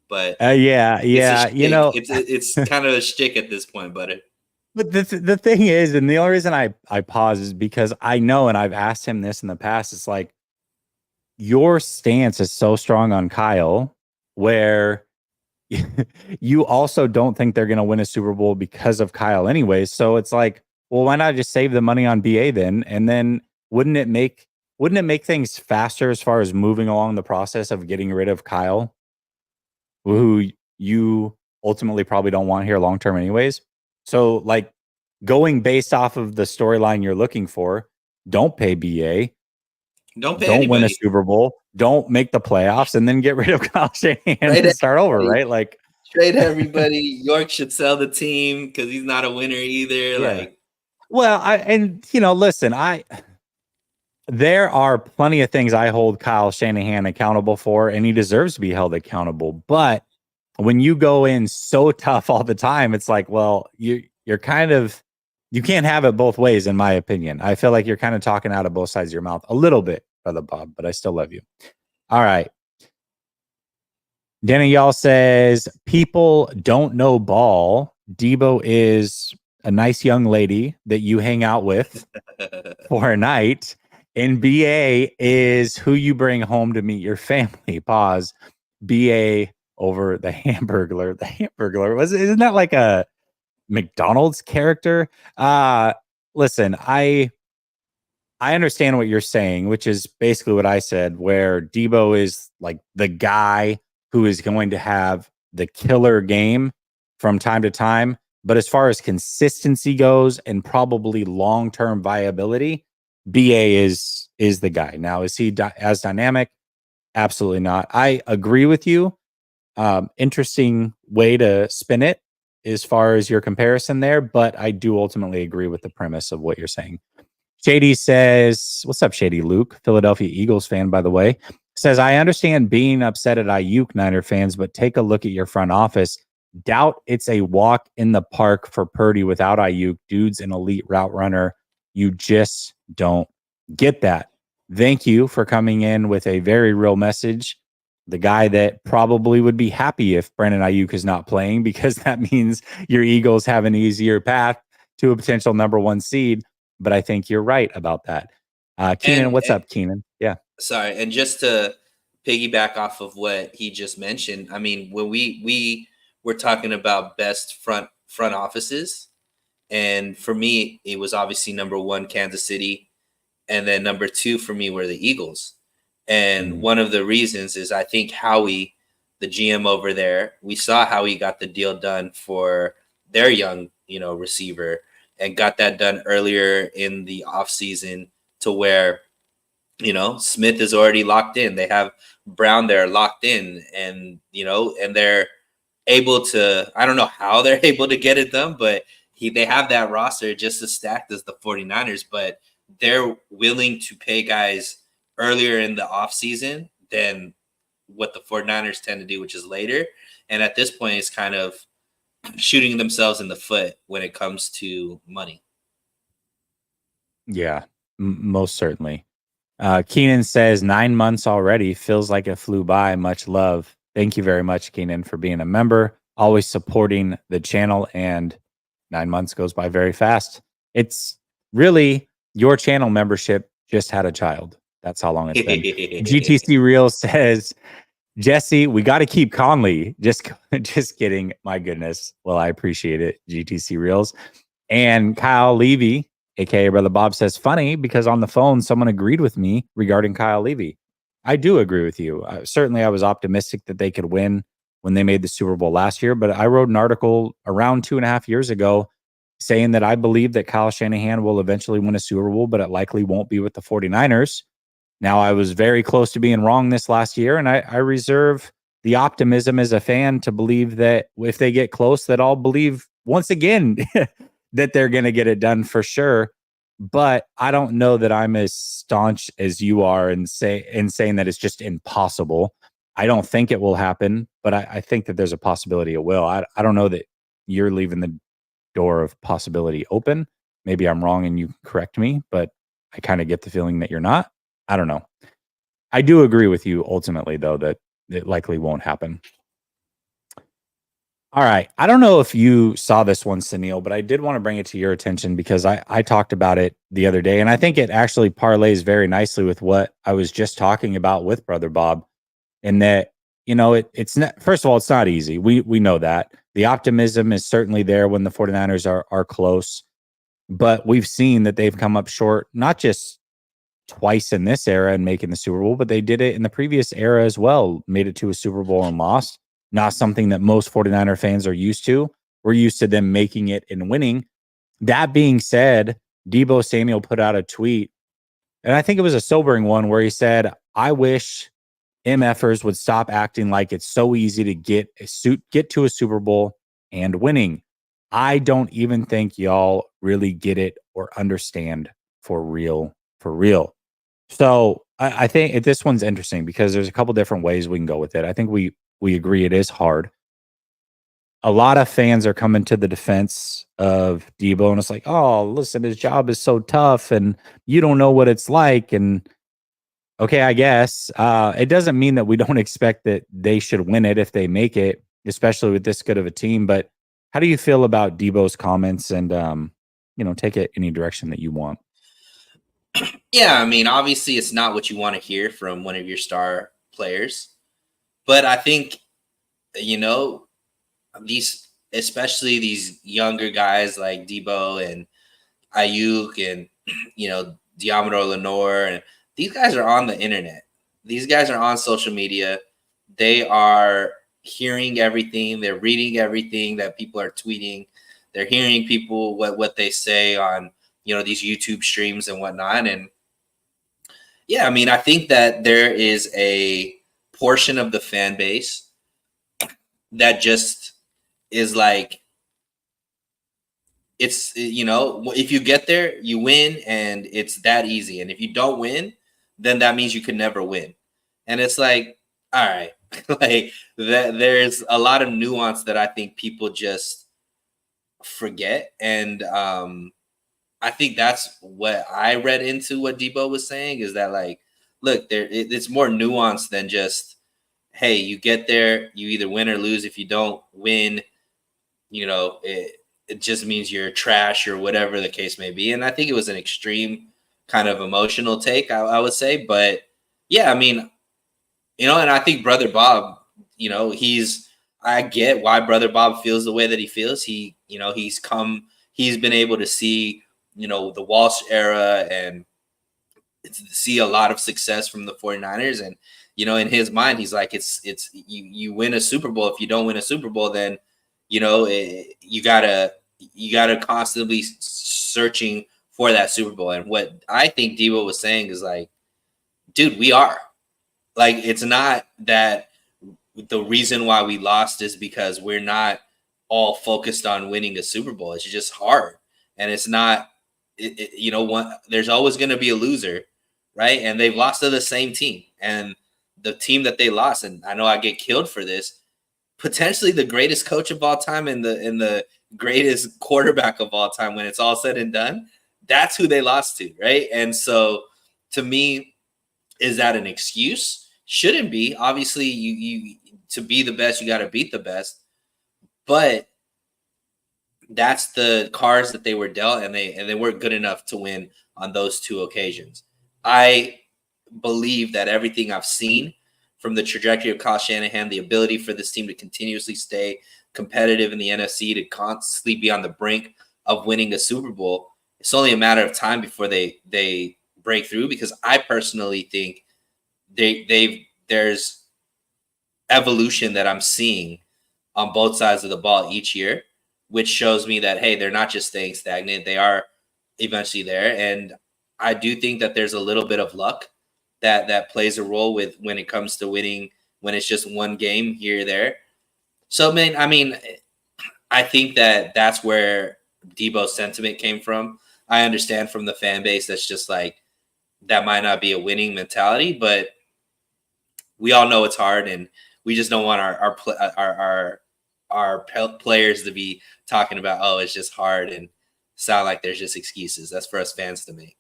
but yeah, it's kind of a shtick at this point, buddy. But the thing is, and the only reason I pause is because I know, and I've asked him this in the past, it's like your stance is so strong on Kyle, where you also don't think they're going to win a Super Bowl because of Kyle anyways. So it's like, well, why not just save the money on BA then? And then wouldn't it make things faster as far as moving along the process of getting rid of Kyle, who you ultimately probably don't want here long term anyways? So like going based off of the storyline you're looking for, don't pay BA, Don't pay don't win a anybody. Super Bowl, don't make the playoffs, and then get rid of Kyle Shanahan and start over, right? Like trade everybody. York should sell the team because he's not a winner either. yeah. Like, well, listen, there are plenty of things I hold Kyle Shanahan accountable for, and he deserves to be held accountable. But when you go in so tough all the time, it's like, well, you're kind of, you can't have it both ways, in my opinion. I feel like you're kind of talking out of both sides of your mouth a little bit, Brother Bob, but I still love you. All right. Danny Y'all says, people don't know ball. Debo is a nice young lady that you hang out with for a night. And BA is who you bring home to meet your family. Pause. BA over the Hamburglar. The Hamburglar isn't that like a McDonald's character? Listen, I understand what you're saying, which is basically what I said, where Debo is like the guy who is going to have the killer game from time to time. But as far as consistency goes and probably long-term viability, BA is the guy. Now, is he as dynamic? Absolutely not. I agree with you. Interesting way to spin it as far as your comparison there, but I do ultimately agree with the premise of what you're saying. Shady says, what's up, Shady Luke? Philadelphia Eagles fan, by the way. Says, I understand being upset at Aiyuk, Niner fans, but take a look at your front office. Doubt it's a walk in the park for Purdy without Aiyuk. Dude's an elite route runner. You just don't get that. Thank you for coming in with a very real message. The guy that probably would be happy if Brandon Aiyuk is not playing, because that means your Eagles have an easier path to a potential number one seed. But I think you're right about that. Keenan, what's up, Keenan? Yeah. Sorry. And just to piggyback off of what he just mentioned, I mean, when we were talking about best front offices, and for me, it was obviously number one, Kansas City. And then number two for me were the Eagles. And one of the reasons is I think Howie, the GM over there, we saw how he got the deal done for their young, receiver, and got that done earlier in the offseason to where, Smith is already locked in. They have Brown there locked in, and, and they're able to, I don't know how they're able to get it done, but they have that roster just as stacked as the 49ers, but they're willing to pay guys earlier in the offseason than what the 49ers tend to do, which is later. And at this point, it's kind of shooting themselves in the foot when it comes to money. Yeah, most certainly. Keenan says 9 months already feels like it flew by. Much love. Thank you very much, Keenan, for being a member, always supporting the channel. And 9 months goes by very fast. It's really your channel membership just had a child. That's how long it's been. GTC Real says, Jesse, we got to keep Conley. Just kidding. My goodness. Well, I appreciate it, GTC Reels. And Kyle Levy, aka Brother Bob, says, funny because on the phone, someone agreed with me regarding Kyle Levy. I do agree with you. Certainly, I was optimistic that they could win when they made the Super Bowl last year, but I wrote an article around 2.5 years ago saying that I believe that Kyle Shanahan will eventually win a Super Bowl, but it likely won't be with the 49ers. Now, I was very close to being wrong this last year, and I reserve the optimism as a fan to believe that if they get close, that I'll believe once again that they're going to get it done for sure. But I don't know that I'm as staunch as you are in saying that it's just impossible. I don't think it will happen, but I think that there's a possibility it will. I don't know that you're leaving the door of possibility open. Maybe I'm wrong and you correct me, but I kind of get the feeling that you're not. I don't know. I do agree with you ultimately, though, that it likely won't happen. All right. I don't know if you saw this one, Sunil, but I did want to bring it to your attention because I talked about it the other day, and I think it actually parlays very nicely with what I was just talking about with Brother Bob, in that, it's not, first of all, it's not easy. We know that. The optimism is certainly there when the 49ers are close, but we've seen that they've come up short, not just twice in this era and making the Super Bowl, but they did it in the previous era as well, made it to a Super Bowl and lost. Not something that most 49er fans are used to. We're used to them making it and winning. That being said, Deebo Samuel put out a tweet, and I think it was a sobering one, where he said, I wish MFers would stop acting like it's so easy to get to a Super Bowl and winning. I don't even think y'all really get it or understand for real. So I think this one's interesting because there's a couple different ways we can go with it. I think we agree it is hard. A lot of fans are coming to the defense of Deebo, and it's like, oh, listen, his job is so tough, and you don't know what it's like. And okay, I guess it doesn't mean that we don't expect that they should win it if they make it, especially with this good of a team. But how do you feel about Deebo's comments? And take it any direction that you want. Yeah, I mean, obviously, it's not what you want to hear from one of your star players, but I think especially these younger guys like Deebo and Aiyuk and Diamondor Lenore, and these guys are on the internet. These guys are on social media. They are hearing everything. They're reading everything that people are tweeting. They're hearing people what they say on these YouTube streams and whatnot. And yeah, I mean, I think that there is a portion of the fan base that just is like, it's, if you get there, you win, and it's that easy. And if you don't win, then that means you could never win. And it's like, all right, like that, there's a lot of nuance that I think people just forget. And I think that's what I read into what Deebo was saying, is that, like, look, it's more nuanced than just, hey, you get there, you either win or lose. If you don't win, it just means you're trash or whatever the case may be. And I think it was an extreme kind of emotional take, I would say. But yeah, I mean, and I think Brother Bob, I get why Brother Bob feels the way that he feels. He's been able to see, the Walsh era and see a lot of success from the 49ers. And, in his mind, he's like, it's you win a Super Bowl. If you don't win a Super Bowl, then, you gotta constantly searching for that Super Bowl. And what I think Deebo was saying is like, dude, we are. Like, it's not that the reason why we lost is because we're not all focused on winning a Super Bowl. It's just hard. And it's not, there's always going to be a loser, right? And they've lost to the same team. And the team that they lost, and I know I get killed for this, potentially the greatest coach of all time and the greatest quarterback of all time, when it's all said and done, that's who they lost to, right? And so, to me, is that an excuse? Shouldn't be. Obviously, you to be the best, you got to beat the best. But that's the cards that they were dealt, and they weren't good enough to win on those two occasions. I believe that everything I've seen from the trajectory of Kyle Shanahan, the ability for this team to continuously stay competitive in the NFC, to constantly be on the brink of winning a Super Bowl, it's only a matter of time before they break through, because I personally think there's evolution that I'm seeing on both sides of the ball each year, which shows me that, hey, they're not just staying stagnant. They are eventually there. And I do think that there's a little bit of luck that plays a role with when it comes to winning, when it's just one game here or there. So, man, I mean, I think that's where Deebo's sentiment came from. I understand from the fan base that's just like, that might not be a winning mentality, but we all know it's hard, and we just don't want our players to be talking about, oh, it's just hard, and sound like there's just excuses. That's for us fans to make.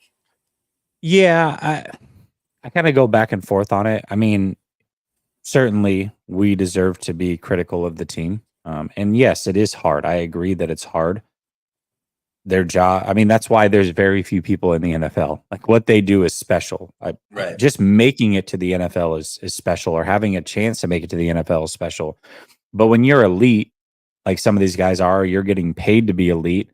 Yeah, I kind of go back and forth on it. I mean, certainly we deserve to be critical of the team. And yes, it is hard. I agree that it's hard. Their job, I mean, that's why there's very few people in the NFL. Like, what they do is special. Right. Just making it to the NFL is special, or having a chance to make it to the NFL is special. But when you're elite, like some of these guys are, you're getting paid to be elite.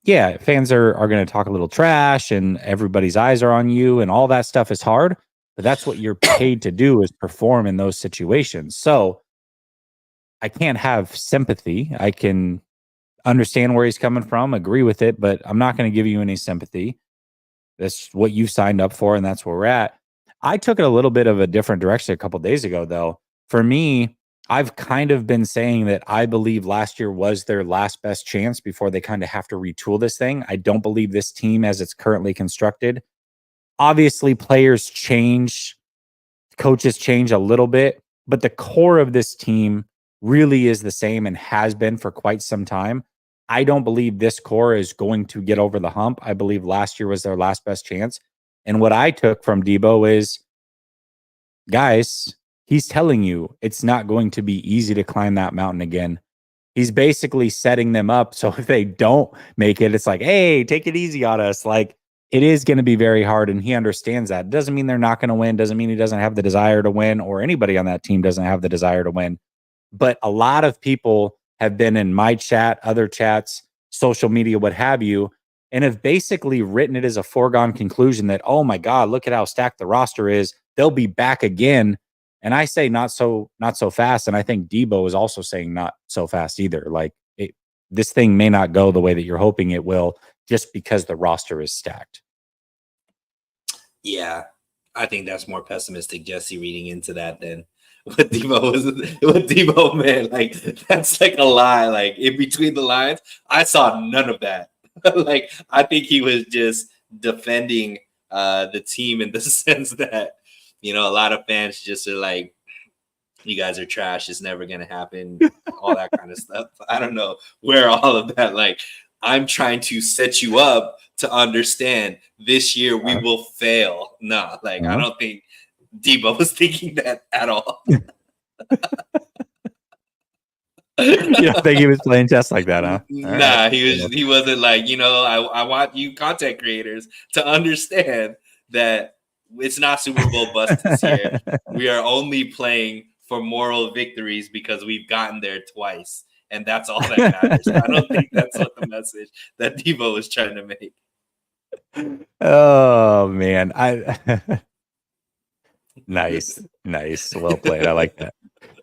yeah, fans are going to talk a little trash and everybody's eyes are on you and all that stuff is hard, but that's what you're paid to do, is perform in those situations. So I can't have sympathy. I can understand where he's coming from, agree with it, but I'm not going to give you any sympathy. That's what you signed up for, and that's where we're at. I took it a little bit of a different direction a couple days ago, though. For me, I've kind of been saying that I believe last year was their last best chance before they kind of have to retool this thing. I don't believe this team, as it's currently constructed, obviously players change, coaches change a little bit, but the core of this team really is the same and has been for quite some time. I don't believe this core is going to get over the hump. I believe last year was their last best chance. And what I took from Debo is, guys, he's telling you it's not going to be easy to climb that mountain again. He's basically setting them up. So if they don't make it, it's like, hey, take it easy on us. Like, it is going to be very hard. And he understands that. Doesn't mean they're not going to win. Doesn't mean he doesn't have the desire to win, or anybody on that team doesn't have the desire to win. But a lot of people have been in my chat, other chats, social media, what have you, and have basically written it as a foregone conclusion that, oh my God, look at how stacked the roster is. They'll be back again. And I say not so fast. And I think Debo is also saying not so fast either. Like, this thing may not go the way that you're hoping it will, just because the roster is stacked. Yeah, I think that's more pessimistic, Jesse, reading into that than what Debo was. What Debo, man, like, that's like a lie. Like, in between the lines, I saw none of that. Like, I think he was just defending the team in the sense that, a lot of fans just are like, you guys are trash. It's never going to happen. All that kind of stuff. I don't know where all of that, like, I'm trying to set you up to understand this year we will fail. No, like, I don't think Debo was thinking that at all. You don't think he was playing chess like that, huh? Nah, he wasn't like, I want you content creators to understand that it's not Super Bowl bust this year. We are only playing for moral victories because we've gotten there twice. And that's all that matters. I don't think that's what the message that Debo was trying to make. Oh man. Nice. Well played. I like that.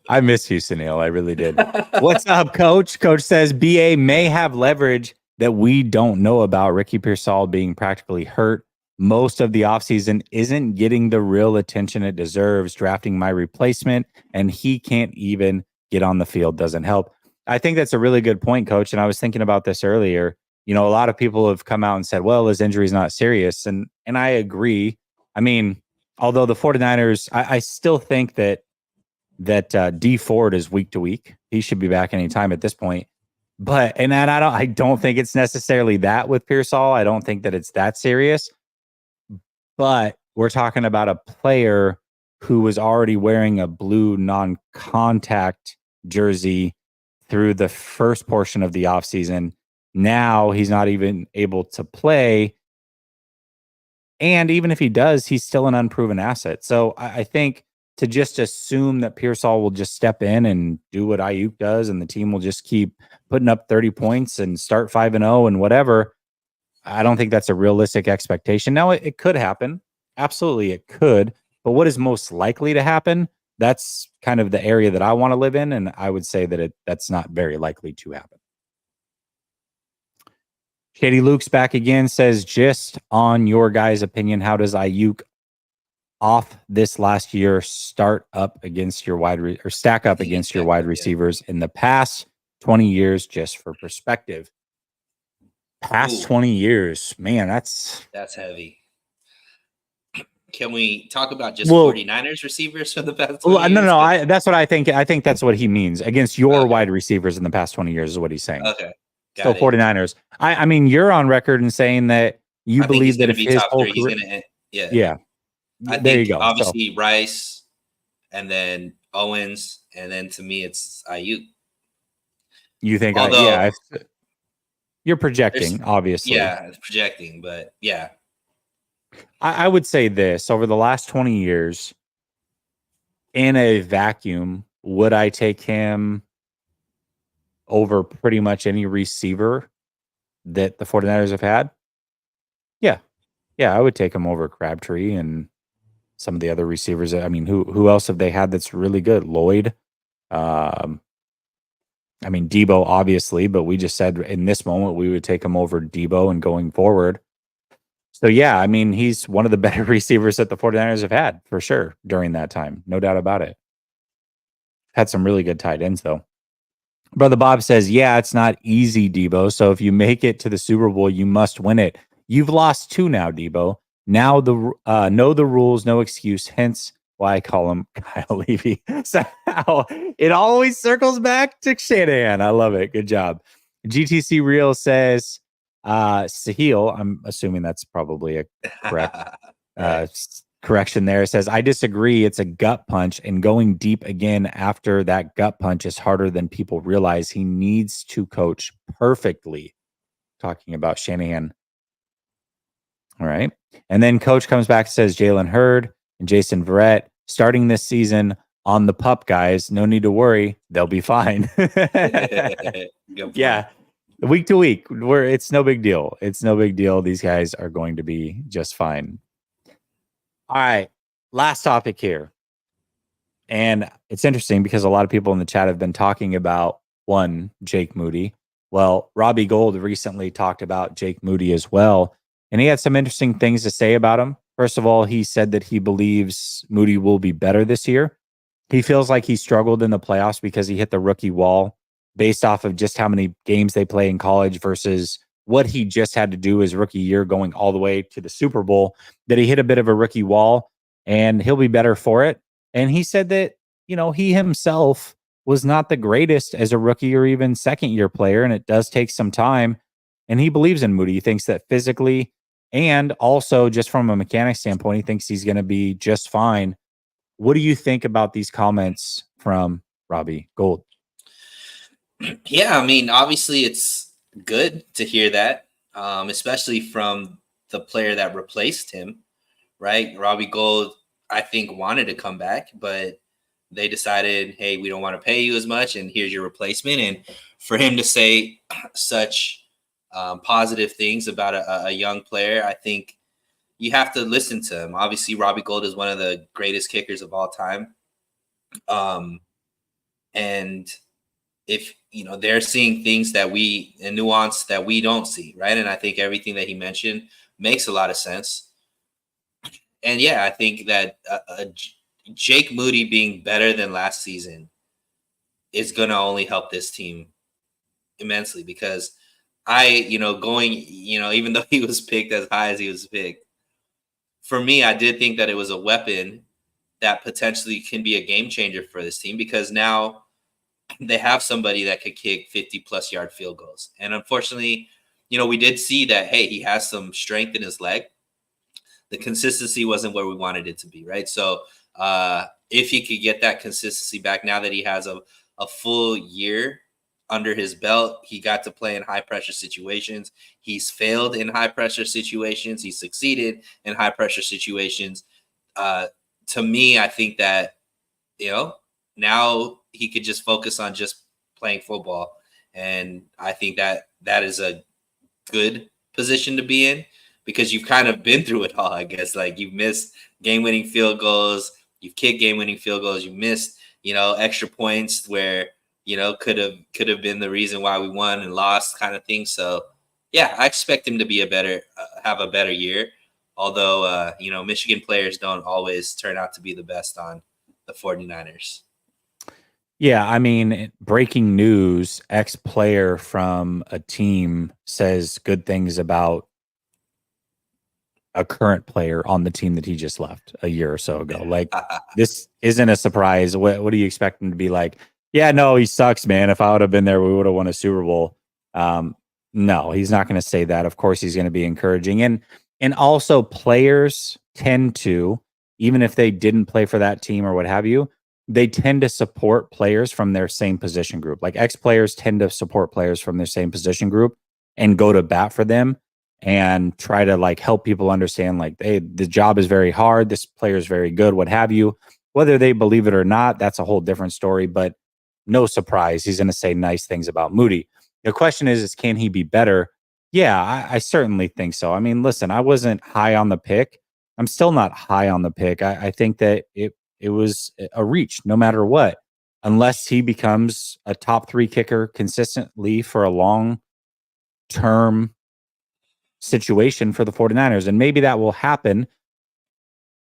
I miss you, Sunil. I really did. What's up, Coach? Coach says BA may have leverage that we don't know about. Ricky Pearsall being practically hurt most of the offseason isn't getting the real attention it deserves. Drafting my replacement, and he can't even get on the field. Doesn't help. I think that's a really good point, Coach. And I was thinking about this earlier. A lot of people have come out and said, well, his injury is not serious. And I agree. I mean, although the 49ers, I still think that D Ford is week to week. He should be back anytime at this point. But I don't think it's necessarily that with Pearsall. I don't think that it's that serious. But we're talking about a player who was already wearing a blue non-contact jersey through the first portion of the offseason. Now he's not even able to play. And even if he does, he's still an unproven asset. So I think to just assume that Pearsall will just step in and do what Aiyuk does and the team will just keep putting up 30 points and start 5-0 and whatever, I don't think that's a realistic expectation. Now, it could happen. Absolutely, it could. But what is most likely to happen? That's kind of the area that I want to live in, and I would say that that's not very likely to happen. Shady Luke's back again, says, just on your guys' opinion, how does Aiyuk off this last year stack up against your wide receivers in the past 20 years, just for perspective? Past 20 years, man, that's heavy. Can we talk about just 49ers receivers for the past 20 years? No, that's what I think. I think that's what he means. Against your wide receivers in the past 20 years is what he's saying. Okay. So 49ers. I mean, you're on record in saying that you believe that if his whole career, he's gonna, yeah. There you go. Obviously, Rice, and then Owens, and then to me, it's Aiyuk. You think? You're projecting, obviously. Yeah, it's projecting, but yeah. I would say this: over the last 20 years, in a vacuum, would I take him over pretty much any receiver? that the 49ers have had? Yeah. Yeah, I would take him over Crabtree and some of the other receivers. I mean, who else have they had that's really good? Lloyd. Um, I mean, Debo, obviously, but we just said in this moment we would take him over Debo and going forward. So, yeah, I mean, he's one of the better receivers that the 49ers have had for sure during that time. No doubt about it. Had some really good tight ends, though. Brother Bob says, yeah, it's not easy, Debo. So if you make it to the Super Bowl, you must win it. You've lost 2 now, Debo. Now know the rules, no excuse. Hence why I call him Kyle Levy. Somehow it always circles back to Shanahan. I love it. Good job. GTC Real says, Sahil, I'm assuming that's probably a correct correction there. It says, I disagree. It's a gut punch, and going deep again after that gut punch is harder than people realize. He needs to coach perfectly. Talking about Shanahan. All right. And then coach comes back and says, Jalen Hurd and Jason Verrett starting this season on the pup, guys. No need to worry. They'll be fine. Yeah. Week to week, it's no big deal. It's no big deal. These guys are going to be just fine. All right, last topic here. And it's interesting because a lot of people in the chat have been talking about Jake Moody. Well, Robbie Gold recently talked about Jake Moody as well. And he had some interesting things to say about him. First of all, he said that he believes Moody will be better this year. He feels like he struggled in the playoffs because he hit the rookie wall based off of just how many games they play in college versus what he just had to do his rookie year going all the way to the Super Bowl, that he hit a bit of a rookie wall and he'll be better for it. And he said that, he himself was not the greatest as a rookie or even second-year player, and it does take some time. And he believes in Moody. He thinks that physically and also just from a mechanics standpoint, he thinks he's going to be just fine. What do you think about these comments from Robbie Gold? Yeah, I mean, obviously it's good to hear that, especially from the player that replaced him, right? Robbie Gold, I think, wanted to come back, but they decided, hey, we don't want to pay you as much, and here's your replacement. And for him to say such positive things about a young player, I think you have to listen to him. Obviously, Robbie Gold is one of the greatest kickers of all time. And if they're seeing things that nuance that we don't see, right? And I think everything that he mentioned makes a lot of sense. And yeah, I think that Jake Moody being better than last season is going to only help this team immensely, because even though he was picked as high as he was picked, for me, I did think that it was a weapon that potentially can be a game changer for this team, because now they have somebody that could kick 50-plus yard field goals. And unfortunately, we did see that, hey, he has some strength in his leg. The consistency wasn't where we wanted it to be, right? So if he could get that consistency back now that he has a full year under his belt, he got to play in high-pressure situations. He's failed in high-pressure situations. He succeeded in high-pressure situations. To me, I think that, now he could just focus on just playing football. And I think that is a good position to be in, because you've kind of been through it all, I guess. Like, you've missed game-winning field goals. You've kicked game-winning field goals. You missed, extra points where, could have been the reason why we won and lost, kind of thing. So, yeah, I expect him to have a better year. Although, Michigan players don't always turn out to be the best on the 49ers. Yeah, I mean, breaking news, ex-player from a team says good things about a current player on the team that he just left a year or so ago. Like, this isn't a surprise. What do you expect him to be like? Yeah, no, he sucks, man. If I would have been there, we would have won a Super Bowl. No, he's not going to say that. Of course, he's going to be encouraging. And also, players tend to, even if they didn't play for that team or what have you, they tend to support players from their same position group. Like, ex-players tend to support players from their same position group and go to bat for them and try to help people understand, hey, the job is very hard. This player is very good, what have you. Whether they believe it or not, that's a whole different story, but no surprise. He's going to say nice things about Moody. The question is can he be better? Yeah, I certainly think so. I mean, listen, I wasn't high on the pick. I'm still not high on the pick. I think that it was a reach no matter what, unless he becomes a top 3 kicker consistently for a long term situation for the 49ers. And maybe that will happen.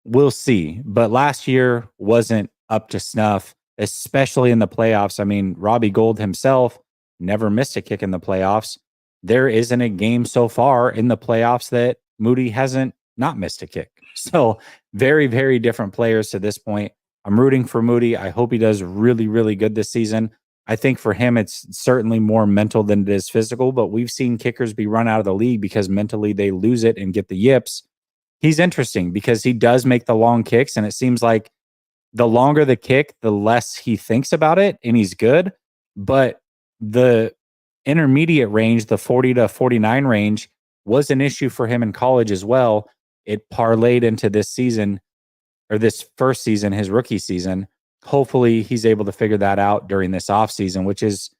We'll see. But last year wasn't up to snuff, especially in the playoffs. I mean, Robbie Gould himself never missed a kick in the playoffs. There isn't a game so far in the playoffs that Moody hasn't not missed a kick. So, very, very different players to this point. I'm rooting for Moody. I hope he does really, really good this season. I think for him, it's certainly more mental than it is physical, but we've seen kickers be run out of the league because mentally they lose it and get the yips. He's interesting because he does make the long kicks, and it seems like the longer the kick, the less he thinks about it, and he's good. But the intermediate range, the 40 to 49 range, was an issue for him in college as well. It parlayed into this season, or this first season, his rookie season. Hopefully he's able to figure that out during this offseason, which is,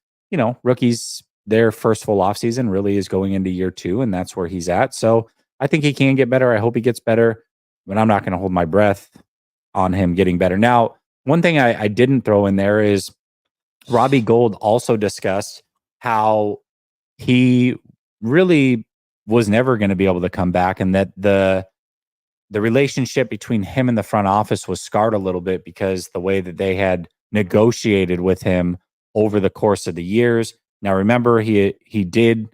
rookies, their first full offseason really is going into year 2, and that's where he's at. So I think he can get better. I hope he gets better, but I'm not going to hold my breath on him getting better. Now, one thing I didn't throw in there is Robbie Gould also discussed how he really was never going to be able to come back, and that the relationship between him and the front office was scarred a little bit because the way that they had negotiated with him over the course of the years. Now, remember, he did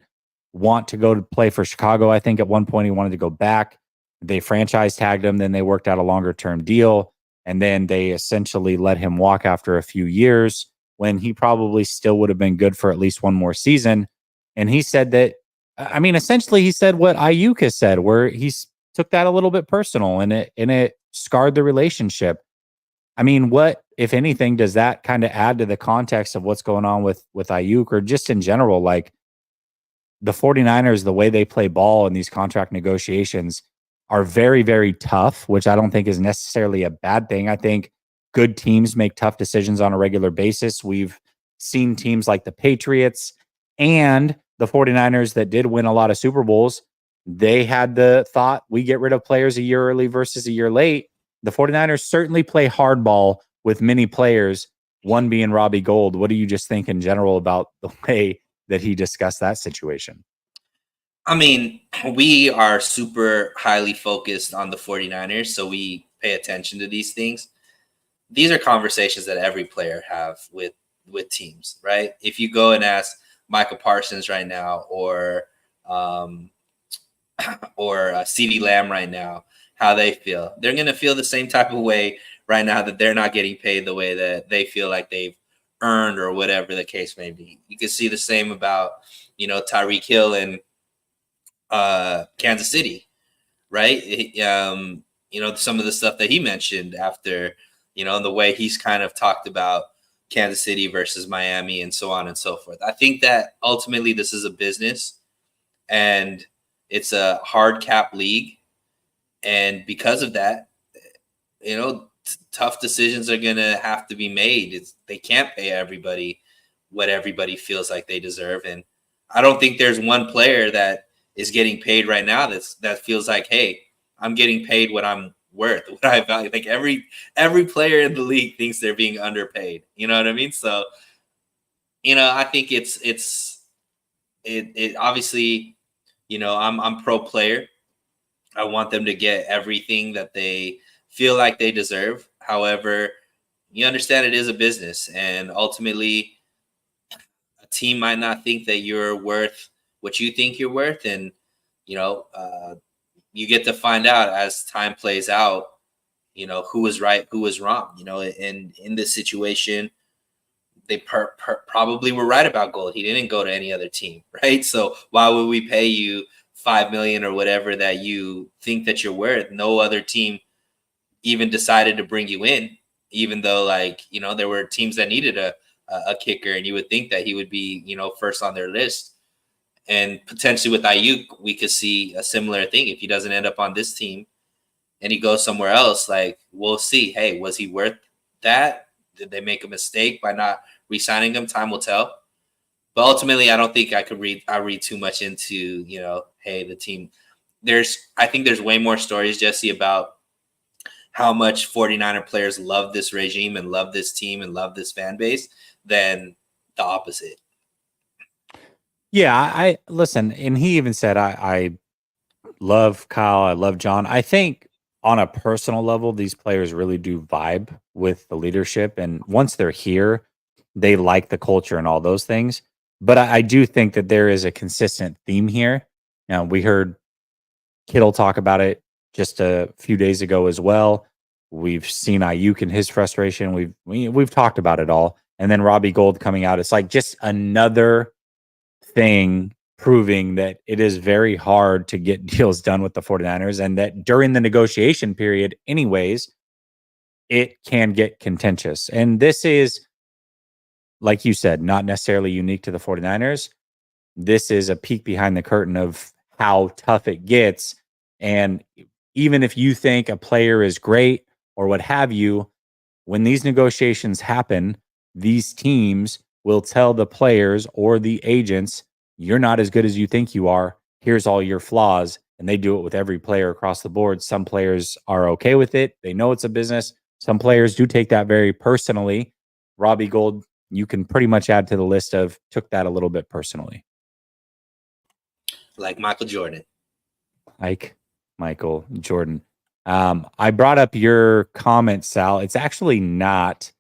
want to go to play for Chicago. I think at one point he wanted to go back. They franchise tagged him. Then they worked out a longer term deal. And then they essentially let him walk after a few years when he probably still would have been good for at least one more season. And he said that, I mean, essentially he said what Aiyuk has said, where he's took that a little bit personal and it scarred the relationship. I mean, what, if anything, does that kind of add to the context of what's going on with Aiyuk, or just in general, like the 49ers, the way they play ball in these contract negotiations are very, very tough, which I don't think is necessarily a bad thing. I think good teams make tough decisions on a regular basis. We've seen teams like the Patriots and the 49ers that did win a lot of Super Bowls. They had the thought, we get rid of players a year early versus a year late. The 49ers certainly play hardball with many players, one being Robbie Gould. What do you just think in general about the way that he discussed that situation? I mean, we are super highly focused on the 49ers, so we pay attention to these things. These are conversations that every player have with teams, right? If you go and ask Michael Parsons right now, or CeeDee Lamb right now, how they feel, they're going to feel the same type of way right now that they're not getting paid the way that they feel like they've earned, or whatever the case may be. You can see the same about, Tyreek Hill and Kansas City, right? Some of the stuff that he mentioned after, the way he's kind of talked about Kansas City versus Miami and so on and so forth. I think that ultimately this is a business and it's a hard cap league. And because of that, tough decisions are going to have to be made. They can't pay everybody what everybody feels like they deserve. And I don't think there's one player that is getting paid right now that feels like, hey, I'm getting paid what I'm worth, what I value. Like every player in the league thinks they're being underpaid. You know what I mean? So, I think it obviously, I'm pro player. I want them to get everything that they feel like they deserve. However, you understand it is a business, and ultimately a team might not think that you're worth what you think you're worth. And, you get to find out as time plays out, who was right, who was wrong, and in this situation, they probably were right about Gold. He didn't go to any other team, right? So why would we pay you $5 million or whatever that you think that you're worth? No other team even decided to bring you in, even though there were teams that needed a kicker, and you would think that he would be, first on their list. And potentially with Aiyuk, we could see a similar thing. If he doesn't end up on this team and he goes somewhere else, we'll see, hey, was he worth that? Did they make a mistake by not re-signing him? Time will tell. But ultimately, I don't think I read too much into, hey, the team. I think there's way more stories, Jesse, about how much 49er players love this regime and love this team and love this fan base than the opposite. Yeah, I listen, and he even said, I love Kyle, I love John. I think on a personal level, these players really do vibe with the leadership, and once they're here, they like the culture and all those things. But I do think that there is a consistent theme here. Now, we heard Kittle talk about it just a few days ago as well. We've seen Aiyuk and his frustration. We've talked about it all, and then Robbie Gould coming out. It's like just another thing proving that it is very hard to get deals done with the 49ers, and that during the negotiation period anyways, it can get contentious. And this is, like you said, not necessarily unique to the 49ers. This is a peek behind the curtain of how tough it gets. And even if you think a player is great or what have you, when these negotiations happen, these teams will tell the players or the agents, you're not as good as you think you are. Here's all your flaws. And they do it with every player across the board. Some players are okay with it. They know it's a business. Some players do take that very personally. Robbie Gould, you can pretty much add to the list of took that a little bit personally. Like Michael Jordan. Like Michael Jordan. I brought up your comment, Sal. It's actually not.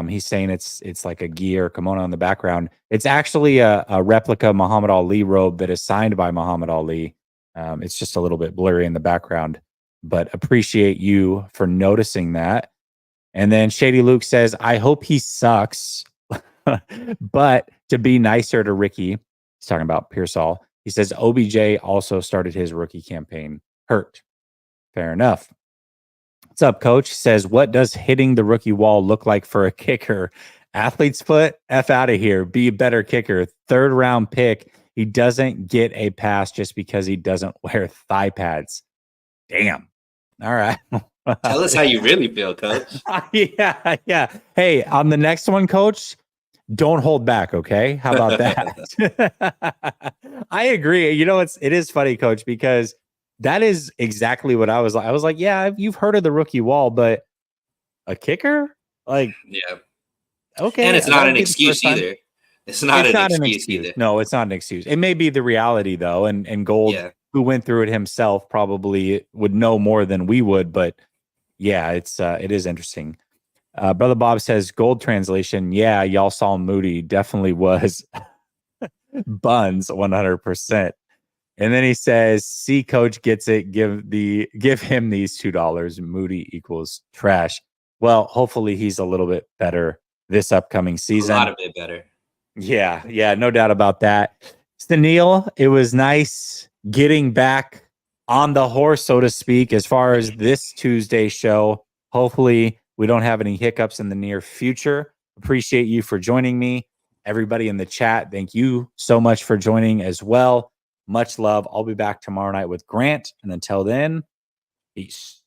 He's saying it's like a gi or kimono in the background. It's actually a replica Muhammad Ali robe that is signed by Muhammad Ali. It's just a little bit blurry in the background, but appreciate you for noticing that. And then Shady Luke says, I hope he sucks, but to be nicer to Ricky, he's talking about Pearsall. He says OBJ also started his rookie campaign hurt. Fair enough. What's up, coach? Says, what does hitting the rookie wall look like for a kicker? Athlete's foot? F out of here. Be a better kicker. 3rd round pick. He doesn't get a pass just because he doesn't wear thigh pads. Damn. All right. Tell us how you really feel, coach. Yeah. Hey, on the next one, coach, don't hold back, okay? How about that? I agree. You know, it is funny, coach, because that is exactly what I was like. I was like, yeah, you've heard of the rookie wall, but a kicker? Like, yeah. Okay. And it's not an excuse either. It's not an excuse either. No, it's not an excuse. It may be the reality, though. And Gold, who went through it himself, probably would know more than we would. But yeah, it is interesting. Brother Bob says, Gold translation. Yeah, y'all saw Moody. Definitely was buns 100%. And then he says, see, coach gets it. Give him these $2. Moody equals trash. Well, hopefully he's a little bit better this upcoming season. A lot of it better. Yeah, no doubt about that. Stanil, it was nice getting back on the horse, so to speak, as far as this Tuesday show. Hopefully we don't have any hiccups in the near future. Appreciate you for joining me. Everybody in the chat, thank you so much for joining as well. Much love. I'll be back tomorrow night with Grant. And until then, peace.